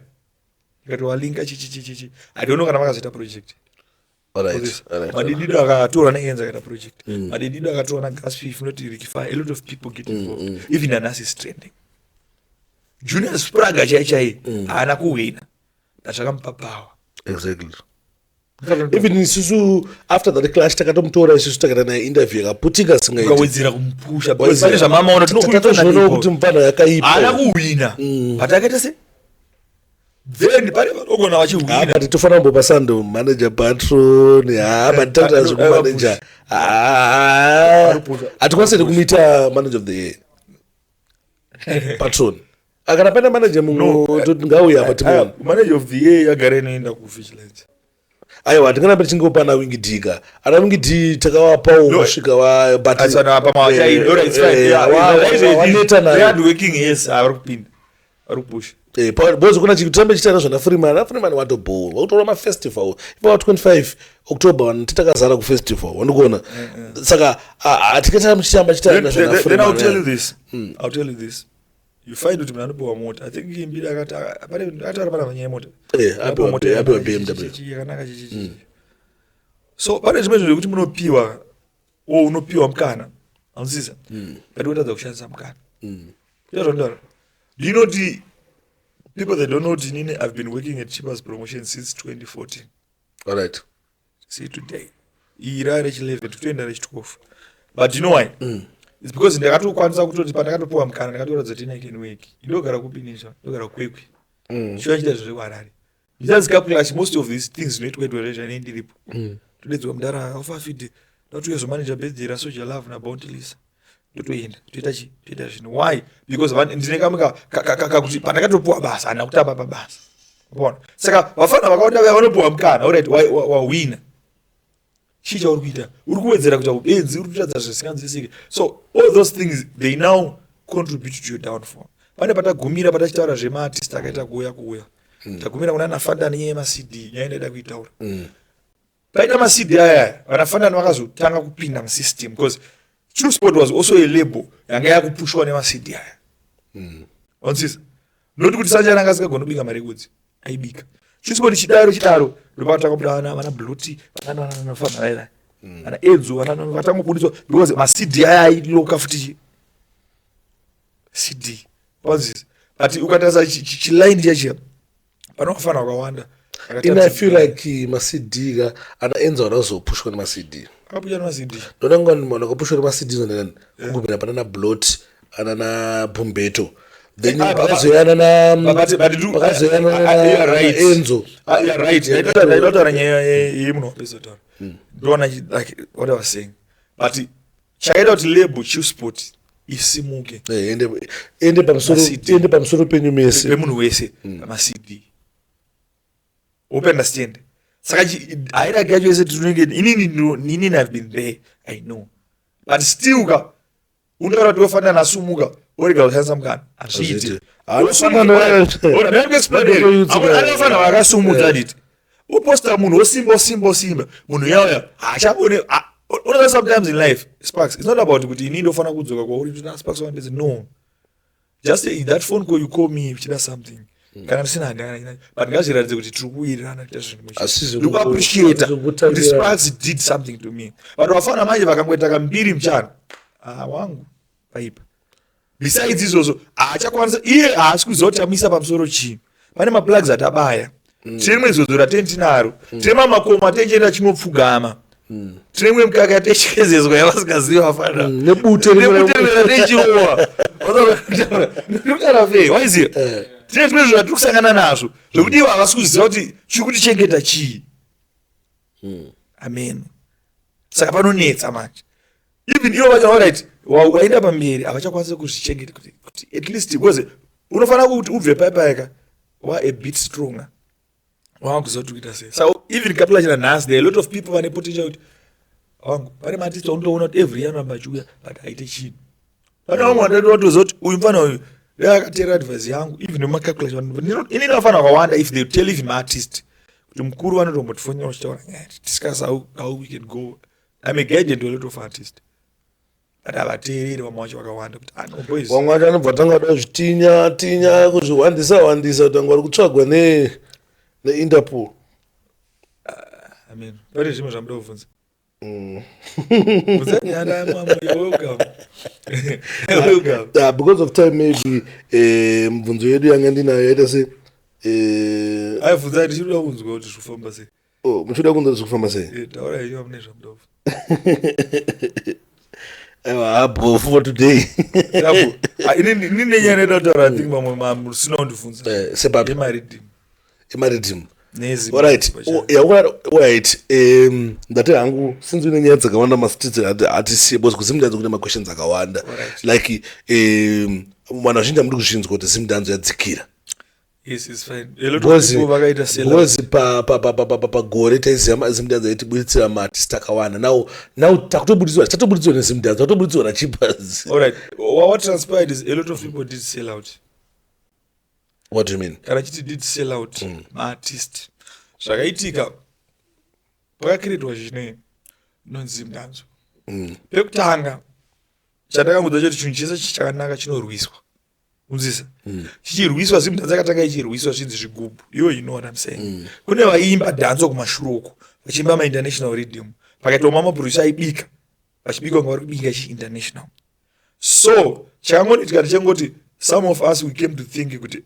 ikati walinka chichichichichi hationa kana vakazoita project madedido akatorwa naenza akaita project madedido akatorwa nagasfif noti rikify a lot of people get involved even anasi is trending Junior Spraga chai haana kuwina ndachakamupa power exactly even isusu after that clash takatomutora isusu takaita naye interview yakaputika singawedzera kumupusha because pane zvamamaona tinozvionawo kuti mufana yakaipa haana kuwina but akaita se then pane vanogona vachiwina but tofanira kumbopa sando manager patron but takuita zvekumanager hatikwanisi kumuita manager of the year patron akana pena manager mumwe ngauya apa timona manager of the year yagara inoenda kuvigilance aiwa tingana tingopana wingi diga ana wingi di takavapawo masvika wa but asana pa machaino alright it's fine waneta na hard working yes ari kupinda ari kupusha bozo kuna chikutambe chitara zvona Freeman watobhora wakutora mafestival ipa 25 October wanotitakazara kufestival wandikuona saka atikata muchitamba chitara zvona Freeman. Then I'll tell you this you find kuti mnanopiwa mota I think imbira akatara pana vanyaya mota apiwa BMW yakanaka chichi so pane zvimwe zvinhu zvekuti munopiwa unopiwa mukana anzisa ngatotadza kushandisa mukana ndozvandara do you know the people that don't know Dinine I've been working at Cheapers Promotion since 2014 all right see today ira reach 11 to 12 but you know why It's because ndakatokwanisa kutoti pandakatopuwa mukana ndakatoratidza kuti I can work. Ndogara kupinisha, ndogara kwekwe. Chinoita zviri kuharare. Just calculate most of these things zvinoitwa edorezha nendiripo. Todedzwa mudara aufafide. Ndatuye manager birthday rasoja love na bountilisa. Totoenda, toita chi, toita zvinhu. Why? Because ndinekamuka kuti pandakatopuwa basa ana kutamba pabasa. Bona. Saka vafana vakawanda vanopuwa mukana, alright, wawina. Chicha uri kuita, uri kuwedzera kuita ubenzi, uri kuratidza zvisinganzwisiki. So all those things they now contribute to your downfall. Pane patagumira patachitaura zvemaartist akaita kuuya. Tagumira kuna Nafandani yeMaCD, nyaya ndaida kuitaura. Paita maCD aya, Nafandani vakazotanga kupinda musystem because True Sport was also a label yanga yakupushwa nemaCD aya. Onsiza. Not kuti Sanjay angasingagona kubika mari kudzi, aibika. True Sport chidaro ndopatanga kuti vana Bluti, vana Nafandani. Ana Enzo vatanga kubudiswa because maCD aya ailoka futi CD. Onsiza. But ukatarisa chiline chacho panofana wakawanda. And I feel like maCD ana Enzo anozopushwa nemaCD. Akapushwa nemaCD. Ndonanga munhu akapushwa nemaCD zonena kungumira pana Blot ana na Bumbeto. Then pakazoyana na Enzo. You're right. Ndaitaura nyaya yemunhu wapezotaura. Ndona like what I was saying. But chakaita kuti label True Sport isimuke. Ende pamusoro penyu mese. Pemunhu wese maCD. Open understand. Saka aira gacho ese tunenge inini have been there, I know. But still unotaura kuti wofana nasumuka orega kushandisa mukana azviite. Anofana vakasumudza diti. Uposta munhu osimba munhu yauya haachakone. Sometimes in life, Sparks, it's not about kuti inini ndofana kudzoka kwauri kuti Sparks wandezi. No. Just that phone call you call me if you something. Kana sina handana but ngazviratidze kuti tiri kuwirirana kuita zvinhu muchi appreciate kuti Sparks did something to me. But wafana manje vakangoita kambiri mchana wangu paipa. Besides izvozvo haachakwanisa iye haasi kuzotamisa pamusoro chii. Pane maplugs atabaya, tine rimwe zodzo ratentinaro, tine mamakoma atenjenda chinopfugama, tine rimwe mukaka yatechekezezwa yavasingazivi vafana nebute ratenchiwa ndokutara waiziva. Tine tumwe zvinhu zvatiri kusangana nazvo zvokuti ivo havasi kuziva kuti chiri kutichengeta chii. Amen. Saka panonetsa manje. Even ivo vacho alright waenda pamberi havachakwanisa kuzvichengeta kuti at least because unofanira kuti ubve paipaika wa a bit stronger wakuziva kuti kuita sei. So even kapila china nhasi there are a lot of people vane potential kuti wangu pane maartist unotoona kuti every year anoramba achiuya but haite chinhu. Pane vamwe watatoziva kuti uyu mufana uyu akatera advice yangu even nemacalculation ini nofana wakawanda if they tell even artist kuti mukuru vanotombotifonera uchitaura discuss how we can go. I'm a guardian to a lot of artists. But havateereri vamwe vacho vakawanda kuti no boys. Vamwe vacho anobva tanga da zvitinya kuzviwandisa tanga vari kutsvagwa neInterpol. Amen. Pane zvimwe zvamuda kuvhunza? Because of time maybe mibvunzo yedu yanga ndinayo yaita se aibvunza kuti chiri kuda kunzwa kuti zvifamba sei. muchida kunzwa kuti zvifamba sei. Taura henyu hamune zvamuda kuvhunza. Aiwa for today. Ini nenyaya ndoda kutaura thing vamwe musina kundibvunza. Sepapi. Emaridhimu. Alright. Alright. Ndati hangu since une nyaya dzakawanda masititsi hatisiye because kuzimudanzo kune maquestions akawanda. Like vanhu vazhinji hamuri kuzvinzwa kuti zimudanzo yadzikira. Yes, it's fine. A lot of people vakaita because pagore taiziva zimudanzo yaitibuditsira maartist akawanda. Now tatobudidzwa nezimudanzo, tatobudidzwa naChipas. Alright. What transpired is a lot of people did sell out. What do you mean? Kana chiti did sell out maartist. Zvakaitika pakakiritwa zvine nonzi mudanzo. Pekutanga chandakambudza choti chinhu chese chakanaka chinorwiswa. Unzisa? Chichirwiswa zimudanzo yakatanga ichirwiswa zvinzi zvigubhu. You know what I'm saying. Kune vaimba dhanzo kumashuroko vachiimba maInternational Rhythm. Pakaitwa mamaproducer aibika vachibika kunge vari kubika chi-international. So chakangoitika tichangoti some of us we came to think kuti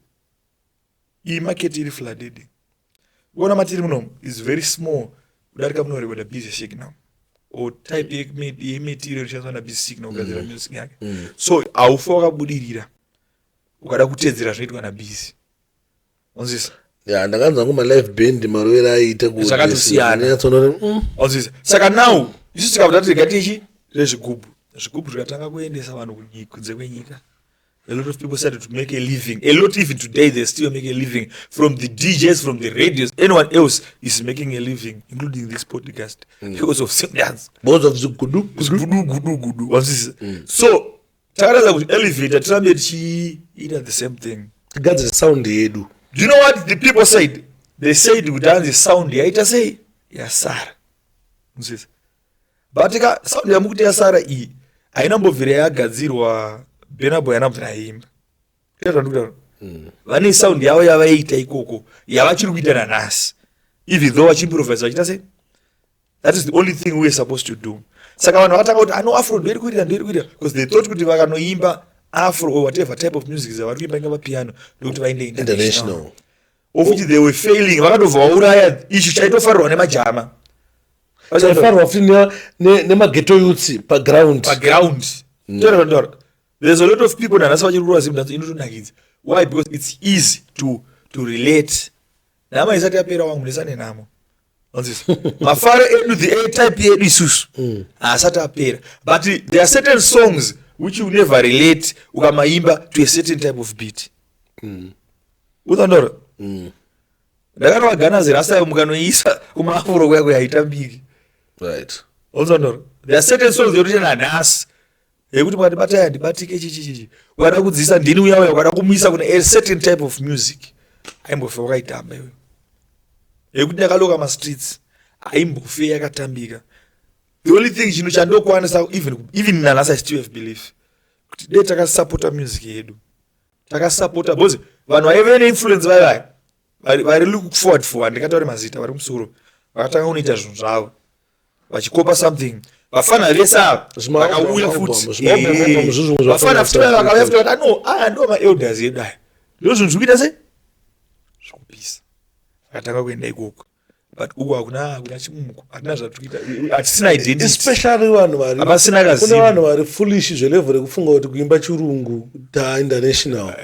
iyi market iri flooded. Kuona matiri munomu is very small kudarika munorekoda busy shake now. or type yematerial inoshandiswa naBeat Signal kugadzira music yake. So aufa wakabudirira ukada kutedzera zvinoitwa naBeat. Onzisa? Yeah, ndakanzwa kuma live band marovera aita kuti zvakatosiyana. Onzisa? Saka now isusu tikabva tigatichi rezvigubhu. Zvigubhu zvikatanga kuendesa vanhu kunze kwenyika. A lot of people started to make a living. A lot even today they still make a living from the DJs, from the radios. Anyone else is making a living, including this podcast, because of singers. Because of the gudu. So, takaraza kuti elevator tirambe tichiita the same thing. Gadzira sound yedu. Do you know what the people said? They said kuti hanzi sound yaita sei yasara. Muzvisa. But sound yamukuti yasara iyi ainambobvira yagadzirwa Burna Boy anabvira aimba. Vane sound yavo yavaita ikoko yavachiri kuita nanhasi. Even though vachimprovisa vachita sei? That is the only thing we are supposed to do. Saka vanhu vakatanga kuti ano afro ndiri kuita because they thought kuti vakanoimba afro or whatever type of music zavari kuimba inga piano ndokuti vaende international. Of which they were failing. Vakatobva vauraya ichi chaitofarirwa nemajama. Chaitofarirwa futi nemaghetto youths paground. There's a lot of people nanhasi vachirura zimudhanzo inotonakidza. Why? Because it's easy to relate. Nama isati yapera wangu nesane namo. Mafaro edu the A type yedu isusu. Asati apera. But there are certain songs which you never relate ukamaimba to a certain type of beat. Utandora? Ndakana vaganazi rasa mukanoisa kumafuro kwako yaitambiki. Right. Utandora? There are certain songs yokuti nanhasi yekuti mwatibataya ndibatike chichichichi ukada kudzisa ndini uyauya ukada kumisa kuna a certain type of music aimbofe wakaitamba iwe yekuti ndakaloka mastreets aimbofe yakatambika. The only thing chino chandokwanisa even nanhasi I still have belief kuti dei takasupporta music yedu takasupporta because vanhu vaive neinfluence vaivaya vari look forward ndikataure mazita vari musoro vakatanga kunoita zvinhu zvavo vachikopa something. Vafana vese vakauya futi vafana futi vakauya futi vakati ndo maelders edu aya ndo zvinhu zvikuita sei zvekupisa vakatanga kuenda ikoko but uku hakuna chimuko hatina zvatikuita hatisina identity especially vanhu vari hapasina kazivo. Kune vanhu vari foolish zvelevel rekufunga kuti kuimba chirungu ta international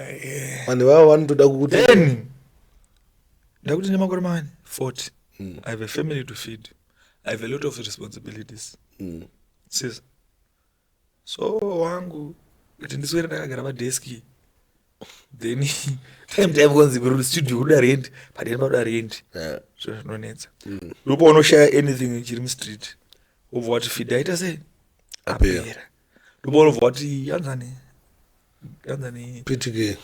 vanhu vavo vanotoda kukuti then ndakuti nemakore mani 40 I have a family to feed. I have a lot of responsibilities. Says so wangu kuti ndiswere ndakagara padeski then time konzi kuri studio kuda rent padeni pakuda rent so zvinonetsa ndipo unoshaya anything chiri mustreet ubva wati feed aita sei apera ndipo unobva wati yanzani PTK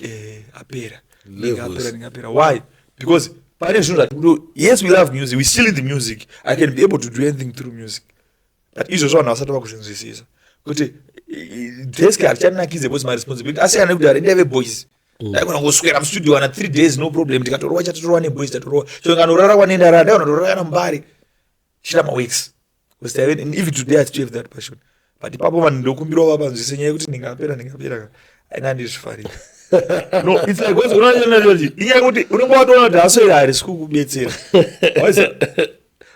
apera ndingapera why? Because pane zvinhu zvati yes we love music, we still in the music, I can be able to do anything through music. But izvozvo vanhu vasati vakuzvinzwisisa kuti desk harichanakidze because my responsibility asiyana nekuti hari ndave boys ndaigona kuswera mustudio wana 3 days no problem ndikatorova chatotorova neboys tatorova chonganorara kwanendarara ndaigona torara kana mumbari chita maweeks because even today I still have that passion. But ipapo vanhu ndokumbirawo vapanzwise nyaya yekuti ndingapera aina handizvifarira. No, it's like what's going on. Inyaya kuti unenge watoona kuti hasoira hari sikukubetsera.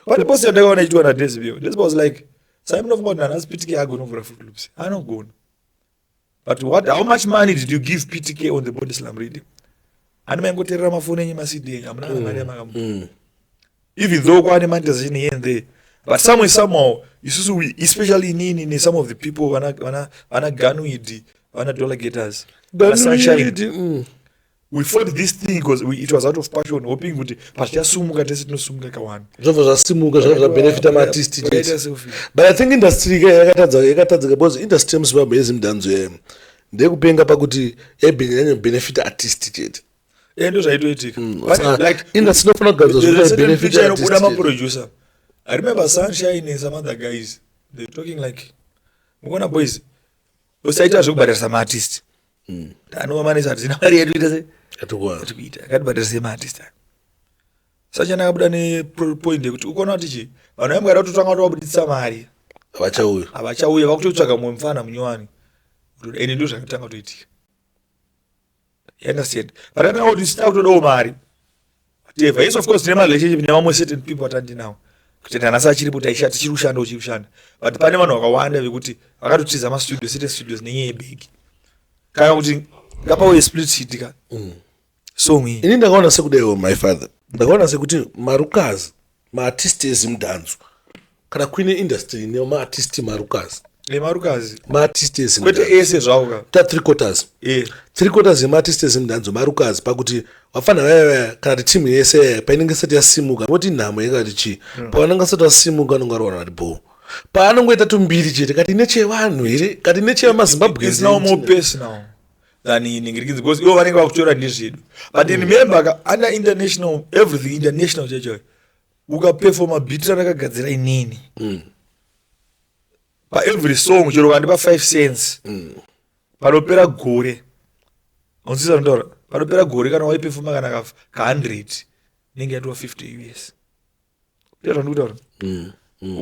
But the post yandakaona ichitwa naDesibio. Desibio was like Simon of God has PTK agona over Fruit Loops. I don't go. But how much money did you give PTK on the Body Slam reading? And man go terra mafone nyima CD amna mari amaka. Even though kwa monetization here and there, but somehow isusu especially in some of the people wana ganu idi wana dollar getters. We fought this thing because it was out of passion, hoping kuti pachasumuka tese tinosumuka kawani. Zvobva zvasimuka zvobva benefita maartist. But I think industry yakatadza because industry yemuZimbabwe yezimdanzo ndekupenga pakuti benefit artist chete. Ndo zvaitoitika. But like industry inofana kugadzwa benefit artist. Kuda maproducer. I remember Sunshine and some other guys, they talking like mukona boys usaita zvekubhadharisa some artist. Anova manesa dzina mari yedu ita sei atikuita akatibhadharisa maartist. Sachana akabuda nepoint yekuti ukona kuti chi vanhu vamwe kutotanga kutobuditsa mari havachauya vakutotsvaga mumwe mufana munyowani ende ndo zvakatanga kutoitika. You understand? But I know kuti sina kutodawo mari whatever. Yes, of course tine relationship nevamwe certain people atandinawo kuti nanasa chiripo taishati chiri kushanda but pane vanhu vakawanda vekuti vakatotiza mastudio sete studios nenyaya yebhegi kana kuti ngapauye split hit ka song iyi ini ndakaona sekudewo my father ndakaona sekuti marukazi maartisti ezimudhanzo kana kuine industry ine maartisti marukazi maartisti ezimudhanzo kwete ese zvawo ka ta 3/4 yemaartisti ezimudhanzo marukazi pakuti wafana wewe kana kuti timu yese painenge isati yasimuka voti nhamo yakati chi pavanenge asati wasimuka anonge ari vanhu vari bo paanongoita tumbiri chete kati nechevanhu here kati nechevamazimbabwe is now more personal than iningirikidzi because ivo vanenge vakutora ndezvedu but remember under international everything international chacho ukaperforma beat ranakagadzira inini paevery song chero kandipa 5 cents panopera gore unzisa ndotaura panopera gore kana waiperforma kana ka 100 inenge yatova 50 US ndikutaura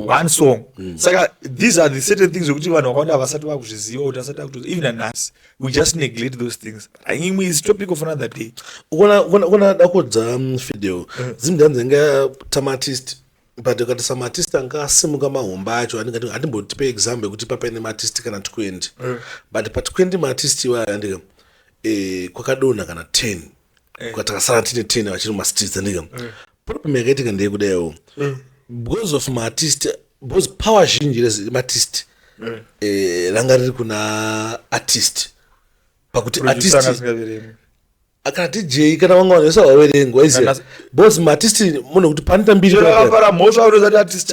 one song saka these are the certain things zokuti vanhu vakawanda havasati vakuzviziva kuti asati akutoziva even anasi we just neglect those things imwe is topic of another day ukona dakodza video zimudhanzo inga tamatist but ukati samatist anga asimuka mahomba acho andingati handimbotipe example yekuti papaine maartist kana 20 but pa 20 maartist iwayo andika kwakadonha kana 10 kwatakasara tine 10 vachiri mastreets andika problem yakaitika ndeyekudayo because of maartist because power zhinji remaartist ranga riri kuna artist pakuti artist kana DJ kana vamwe vanhu vese vaverengwa iziva because maartist munhu kuti panita mbiri para mhosva unoziva kuti artist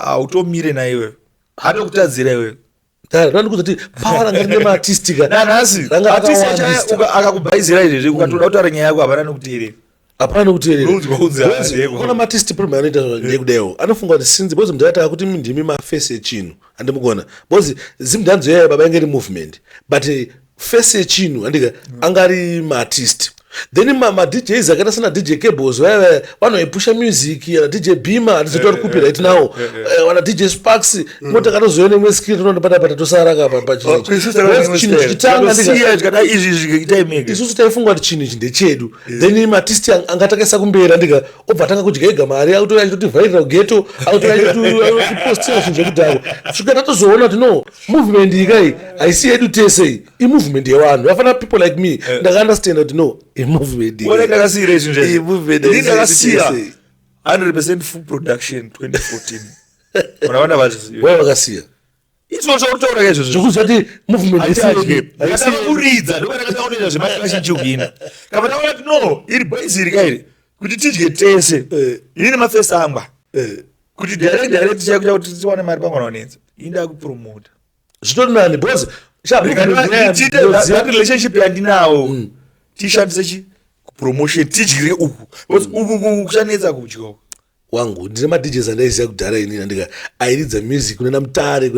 hautomire naiwe hatokutadzira iwewe ndikuzoti power ranga rine maartist nanhasi artist akakubhaizira izvezvi ukatoda kutaura nyaya yako hapana nokuteerera hapana nokuteerera maartist problem anoita ndekudayo anofunga kuti since because mndakataka kuti ndimi mafese echinhu handimugona because zimudhanzo yaya baba yange ri movement but face echinhu andika angari maartist then madjs akaita sana DJ Cables vaya vanoipusha music yana DJ Bima hatizotori copyright nawo wana DJ Sparks mota katozoone imwe skill tonondopata tosara pachinhu chitanga isusu taifunga kuti chinhu ichi ndechedu then maartist angatakaisa kumberi andika obva tanga kudya ega mari akutora achitotivhairira kugeto akutora achitipostira zvinhu zvekudhako svika tatozoona kuti no movement ikai haisi yedu tese imovement yevanhu vafana people like me ndakaunderstand kuti no movement ndakasiyira izvi ndakasiya 100% full production 2014 unaona vaziva vakasiya izvo zvautaura izvozvo zvokuzati movement ndakauridza ndokandakataurira zvemaashijugina kama taona kuti no iri bhaiziri kairi kuti tidye tese ini nemafesi angwa kuti direct chakuita kuti tiwane mari pamwana wanenza ini ndakupromota zvitori nani because relationship yandinawo tishandise promotion tidyire uku uku kushanetsa kudya wangu ndine madjs andaiziva kudhara inini andika airidza music kunana mutare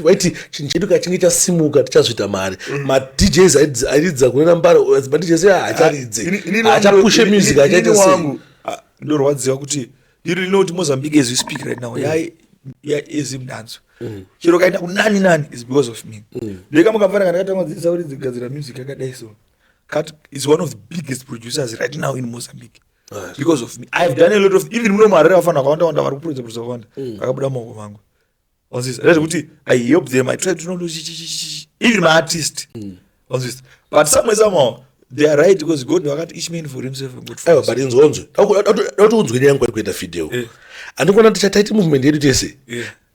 waiti chinhu chedu kachinge chasimuka tichazvita mari madjs airidza kunana mbara madjs haacharidze achapushe music achaita sei ndorwadziwa kuti iri rino kuti Mozambique as we speak right now ezimudhanzo chero kaita kunani is because of me ndikamukamfana kandakatamadzidzisa kuti dzigadzira music yakadai so Kat is one of the biggest producers right now in Mozambique because of me. I've done a lot of even muno mari afana kwanda vari kuproducer kwanda akabuda maoko mangu onzisa kuti I help them I try to know even my artist onzisa but somehow they are right because God wakati each man for himself and good for but inzonzo unzwe yangu kuita video andikona tichataiti movement yedu tese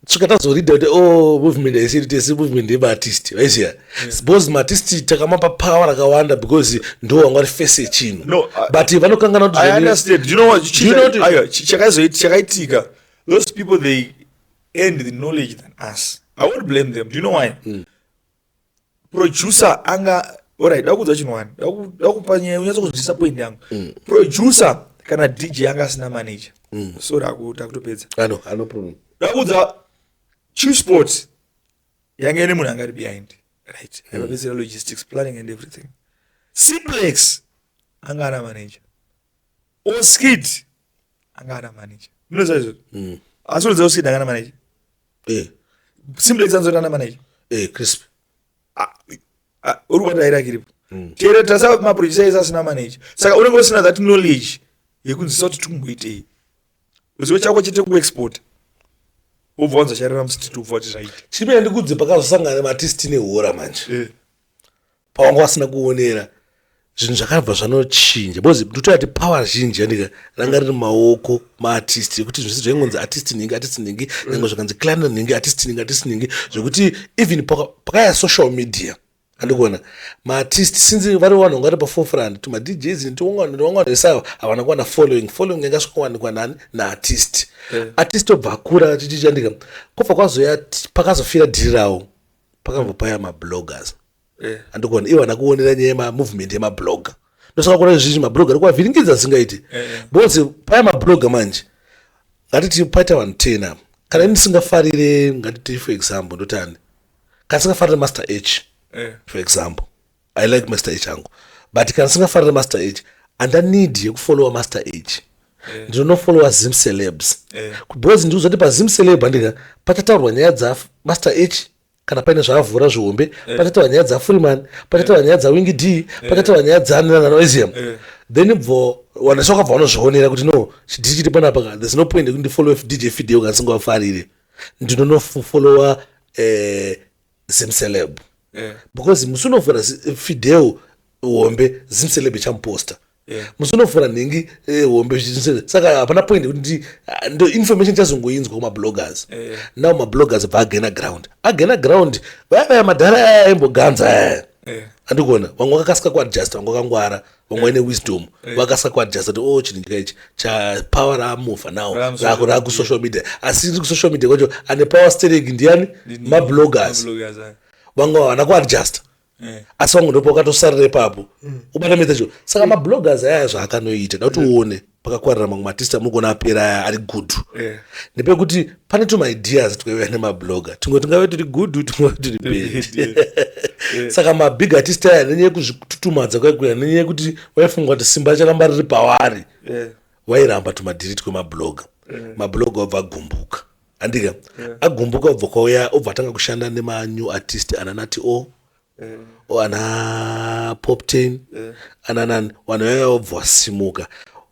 tsvika tazoridha kuti movement haisiri tese movement yemaartist vaiziva suppose maartist takamapa power rakawanda because ndo wanga ri face echinhu but vanokangana kuti I understand chakaitika those people they earned the knowledge than us I won't blame them do you know why producer anga alright dakudza chinhu wani dakupa nyaya unyatsokuzwisisa point yangu producer kana DJ anga asina manager so takutopedza ano problem dakudza Chief Sports yange ine munhu angari behind right avapesera logistics planning and everything Simplex anga ana manager Oskid anga ana manager munoziva izvozvo asi unoziva Oskid anga ana manager Simplex anzoita ana manager crisp uri kwati airakiripo chero tasa maproducer ese asina manager saka unenge usina that knowledge yekunzisa kuti tikumboitei uziva chako chete kuexport ubvonza charira mustiti ubva kuti right chimene ndikudze pakazosangana maartist nehora manje pawanga wasina kuonera zvinhu zvakabva zvanochinja because ndototi power zhinji yandika ranga riri maoko maartist yekuti zvisi zvaingonzi artist ningi nange zvakanzi clan ningi artist ningi zvekuti even pakaya social media andikuona maartist since vari vanhu vangari paforefront tuma DJs ndiwanga nesava havana kuwana following yangasvikawanikwa nani naartist artist obva akura chichandika kobva kwazoya pakazofira dhiri rawo pakabva paya mabloggers andikuona ivo vana kuonera nyaya yemamovement yemablogger ndosaka kuona izvizvi mablogger arikuvhiringidza singaiti because paya mablogger manje ngatiti paita vanhu 10 apa kana ndisingafarire ngatiti for example ndotani kana singafarire Master H for example I like Master H angu but kana singafarire Master H andanid yekufollowa Master H ndinofollowa Zim Celebs because ndikuzoti paZim Celeb andika pachataurwa nyaya dzaMaster H kana paine zvavhura zvihombe pachataurwa nyaya dzaFreeman pachataurwa nyaya dzaWingy D pachataurwa nyaya dzananoisium then bvo wanasakabva vanozvionera kuti no chidii chiri panapa there's no point yekuti ndifollow DJ Fideo kana singafarire ndinonofollowa Zim Celeb because musunovhura Fideo hombe Zim Celeb champosta musunovhura nhingi hombe saka hapana point yekuti ndo information chazongoinzwa kumabloggers now mabloggers vaagena ground vaya madhara aya aimboganza andikuona vamwe vakasika kuadjusta vamwe vakangwara vamwe vaine wisdom vakasika kuadjusta kuti chinhu chikaichi chapower ramovha now rakusocial media asi iri kusocial media kwacho ane power steering ndiani mabloggers vamwe havana kuadjusta asi vamwe ndopo vakatosarira ipapo ubatamedza cho saka mabloggers aya zvaakanoita dauti uone pakakwarira mamwe matista mukuona apera aya ari good ndepekuti pane tumaideas tukauya nemablogger tumwe tungave turi good tumwe turi bad saka mabig artist aya nenyaya yekuzvitutumadza kwaikuya nenyaya yekuti waifunga kuti simba racharamba riri pavari wairamba tumadiriti kwemablogger mablogger obva agumbuka andika agumbuka obva kwauya obva atanga kushanda nemanew artist ananati ana Pop 10 ananani vanhu vaya obva wasimuka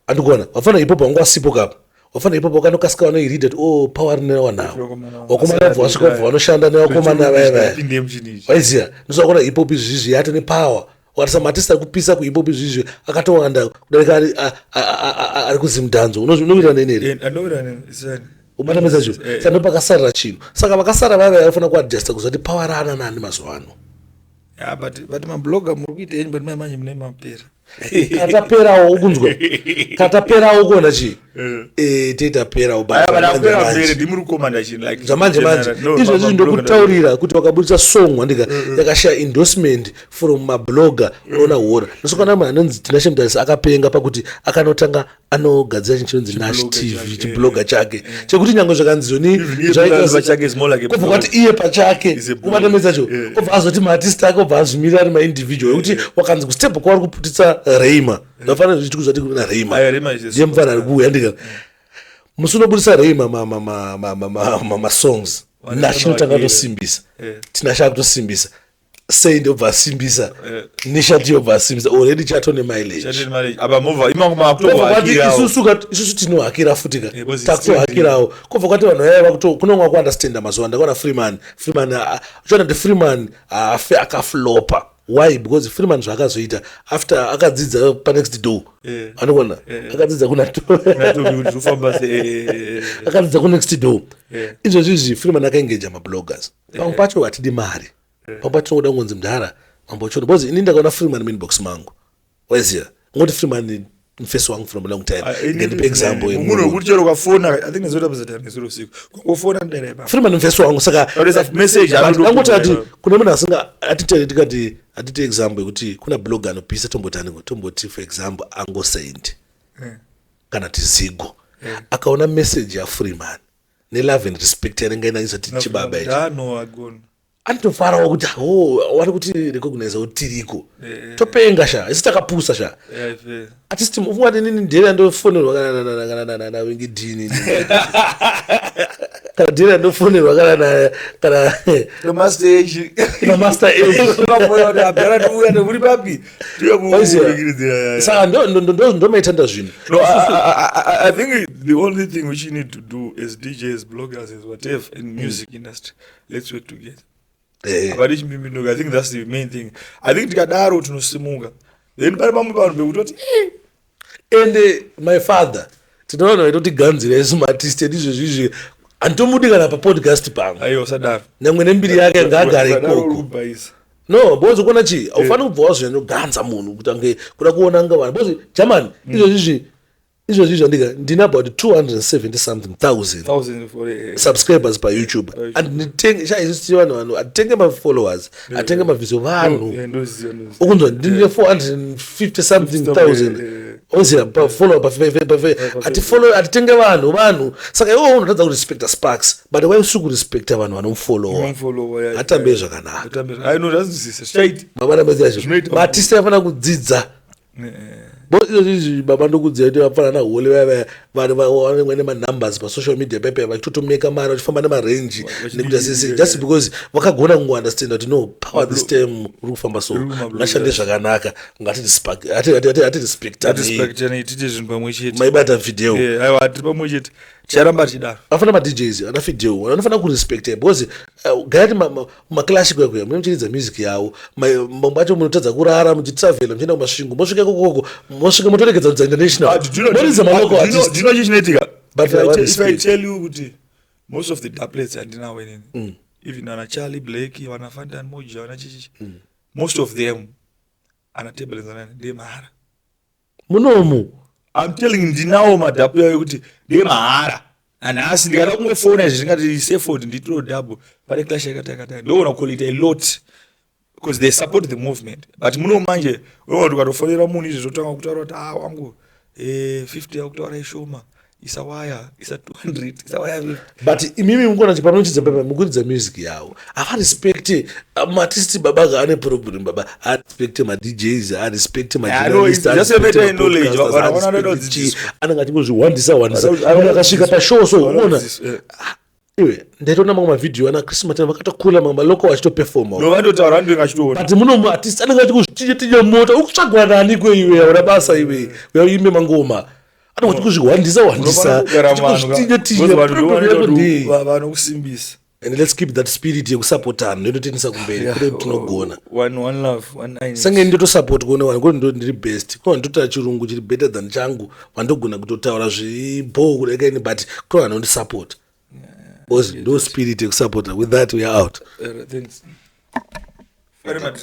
andikuona wafana ipopo wanga wasimuka apa wafana ipopo wakanokasika vanoirida kuti power rinewanavo wakomana obva wasvika obva vanoshanda nevakomana vaya waiziya ndosakona ipopo izvizvi yata nepower watisa matista kupisa kuipopo izvizvi akatowanda kudarika ari kuzimudhanzo unoita neneri ubatamedza cho saka ndopakasarira chinhu saka vakasara vaya vanofana kuadjusta kuzoti power raananani mazuva ano but mablogger muri kuita henyu but manje mune mapera kataperawo ukunzwa kataperawo kuona chi teitaperawo ndimuri kukomanda chinhu like zvamanje izvozvi ndokutaurira kuti wakabudisa song wandika yakashaya endorsement from mablogger unoona hora nosokana munhu anonzi Tinashe Mutharisi akapenga pakuti akanotanga anogadzira chinhu chinonzi Nash TV chiblogger chake chekuti nyange zvakanzizoni kubva kwati iye pachake kubatamedza cho obva azoti maartist ake obva azvimirira ari maindividual yekuti wakanzi kustep kwavari kuputitsa Reima ndafana zvichiti kuzvati kuna Reima ndiye mufana ari kuuya ndika musunobudisa Reima masongs Nash inotanga kutosimbisa Tinashe akutosimbisa sei ndobva asimbisa nishati yobva asimbisa already chatone mileage isusu tinohakira futika takutohakirawo kubva kwati vanhu vaya kunonga kuandastanda mazuva ndakaona Freeman uchiona kuti Freeman akaflopa why because Freeman zvaakazoita after akadzidza panext door anokona akadzidza akadzidza kunext door izvozvizvi Freeman akaengeja mabloggers pamwe pacho hatidi mari pamwe pacho tinoda kungonzi mudhara mambochona because ini ndakaona Freeman minbox mangu waiziya ngoti Freeman mfesi wangu from a long time ngendipe example munhu wekuti chero ukafona I think nezoita buzatani ngesurusiku kungofona ndireba Freeman mfesi wangu saka message angoti ati kune munhu asinga tikati atite example yekuti kuna blogger anopisa tomboti for example angosend kana tizigo akaona message yaFreeman ne-love and respect yanenge inaisati chibaba ichi anotofarawo kuti wari kuti recognize kuti tiriko topenga sha isi takapusa sha atisti mufungati nini ndere andofonerwa kana Wingy D kana dira ndofonerwa kana The master age. na master age. Saka ndo maitanda zvinhu. No, I think the only thing which you need to do as DJs, bloggers, as whatever in music industry, let's work together. But I think that's the main thing. I think tikadaro tunosimuka. Then pari pamwe vanhu pekutoti And my father tinoona vaitoti ganzi resu maartist izvozvizvi handitomudi kana papodcast pamwe aiwa sadaro nyangwe nembiri yake ngaagare ikoko kubaisa. no bozi kuona chi aufani kubva wazvinoganza munhu kuti ange kuda kuona anga vanhu bozi german izvozvizvi andika ndina about 270 something thousand 1000 for a subscribers pa YouTube and chaizosiwa vanhu atenge mafollowers atenge mavhizo vanhu ukunzwa ndine 450 something thousand oziva pafollow atitenge vanhu saka iwo unotadza kurespecta Sparks but why usiri kurespecta vanhu vanomfollowa atambe zvakanaka mabana mezazvo maartist afana kudzidza izvozvizvi baba ndokudziva kuti vafana nahole vaya vanhu vawane manumbers pasocial media pepe vachitotomeka mari vachifamba nemarenji nekuti sese just because vakagona kungounderstanda kuti no power this time uri kufamba so ngashande zvakanaka ngatirispektane tite zvinhu pamwe chete maibata video aiwa tiri pamwe chete ticharamba tidaro afana madjs ana video vanofana kurespecta because gayati maclash kwekwe munochiridza music yavo mambo acho munotadza kurara muchitravela muchienda kumasvingo mosvika kokoko mosvika motorekedza kudza international moridza maloko artist ndino chichinetika. But If I tell you kuti most of the doublets andinawo inini even ana Charlie Blake wana Fantan Moja wana chichi most of them ana tables anani ndemahara munomu. I'm telling ndinawo madhapu yayo kuti ndemahara anasi ndikada kungofona zvingati seford nditiro double pale clash yakataka ndoona quality a lot because they support the movement but muno manje wewe ukatofonera munhu izvo zvotanga kutaura kuti wangu 50 yakutaura ishoma isawaya isa 200 isawaya 50 but imimi mungona chipanochidza pepe mukuridza music yavo avarespecte maartist baba ga ane problem baba arespecte madjs arespecte knowledge anenge achingozviwandisa akasvika pashow so uona iwe ndaitoona mamwe mavidhio ana Christmas vakatakura mamwe maloko vachitoperforma novandotaura ndiwe ngachitoona but muno muartist anenge achikuzvitinya mota ukutsvagwa nani kweiwe yaona basa iwe uyaimbe mangoma anenge achikuzviwandisa vanokusimbisa and let's keep that spirit yekusapotana ndototenesa kumberi kune tinogona one love one line sange ndotosupport kuona vanhu kuti ndo ndiri best kuna ndotota chirungu chiri better than changu vandogona kutotaura zvibho kudekaini but kuna vanhu ndisupport because ndo spirit yekusupporta with that we are out thanks very much.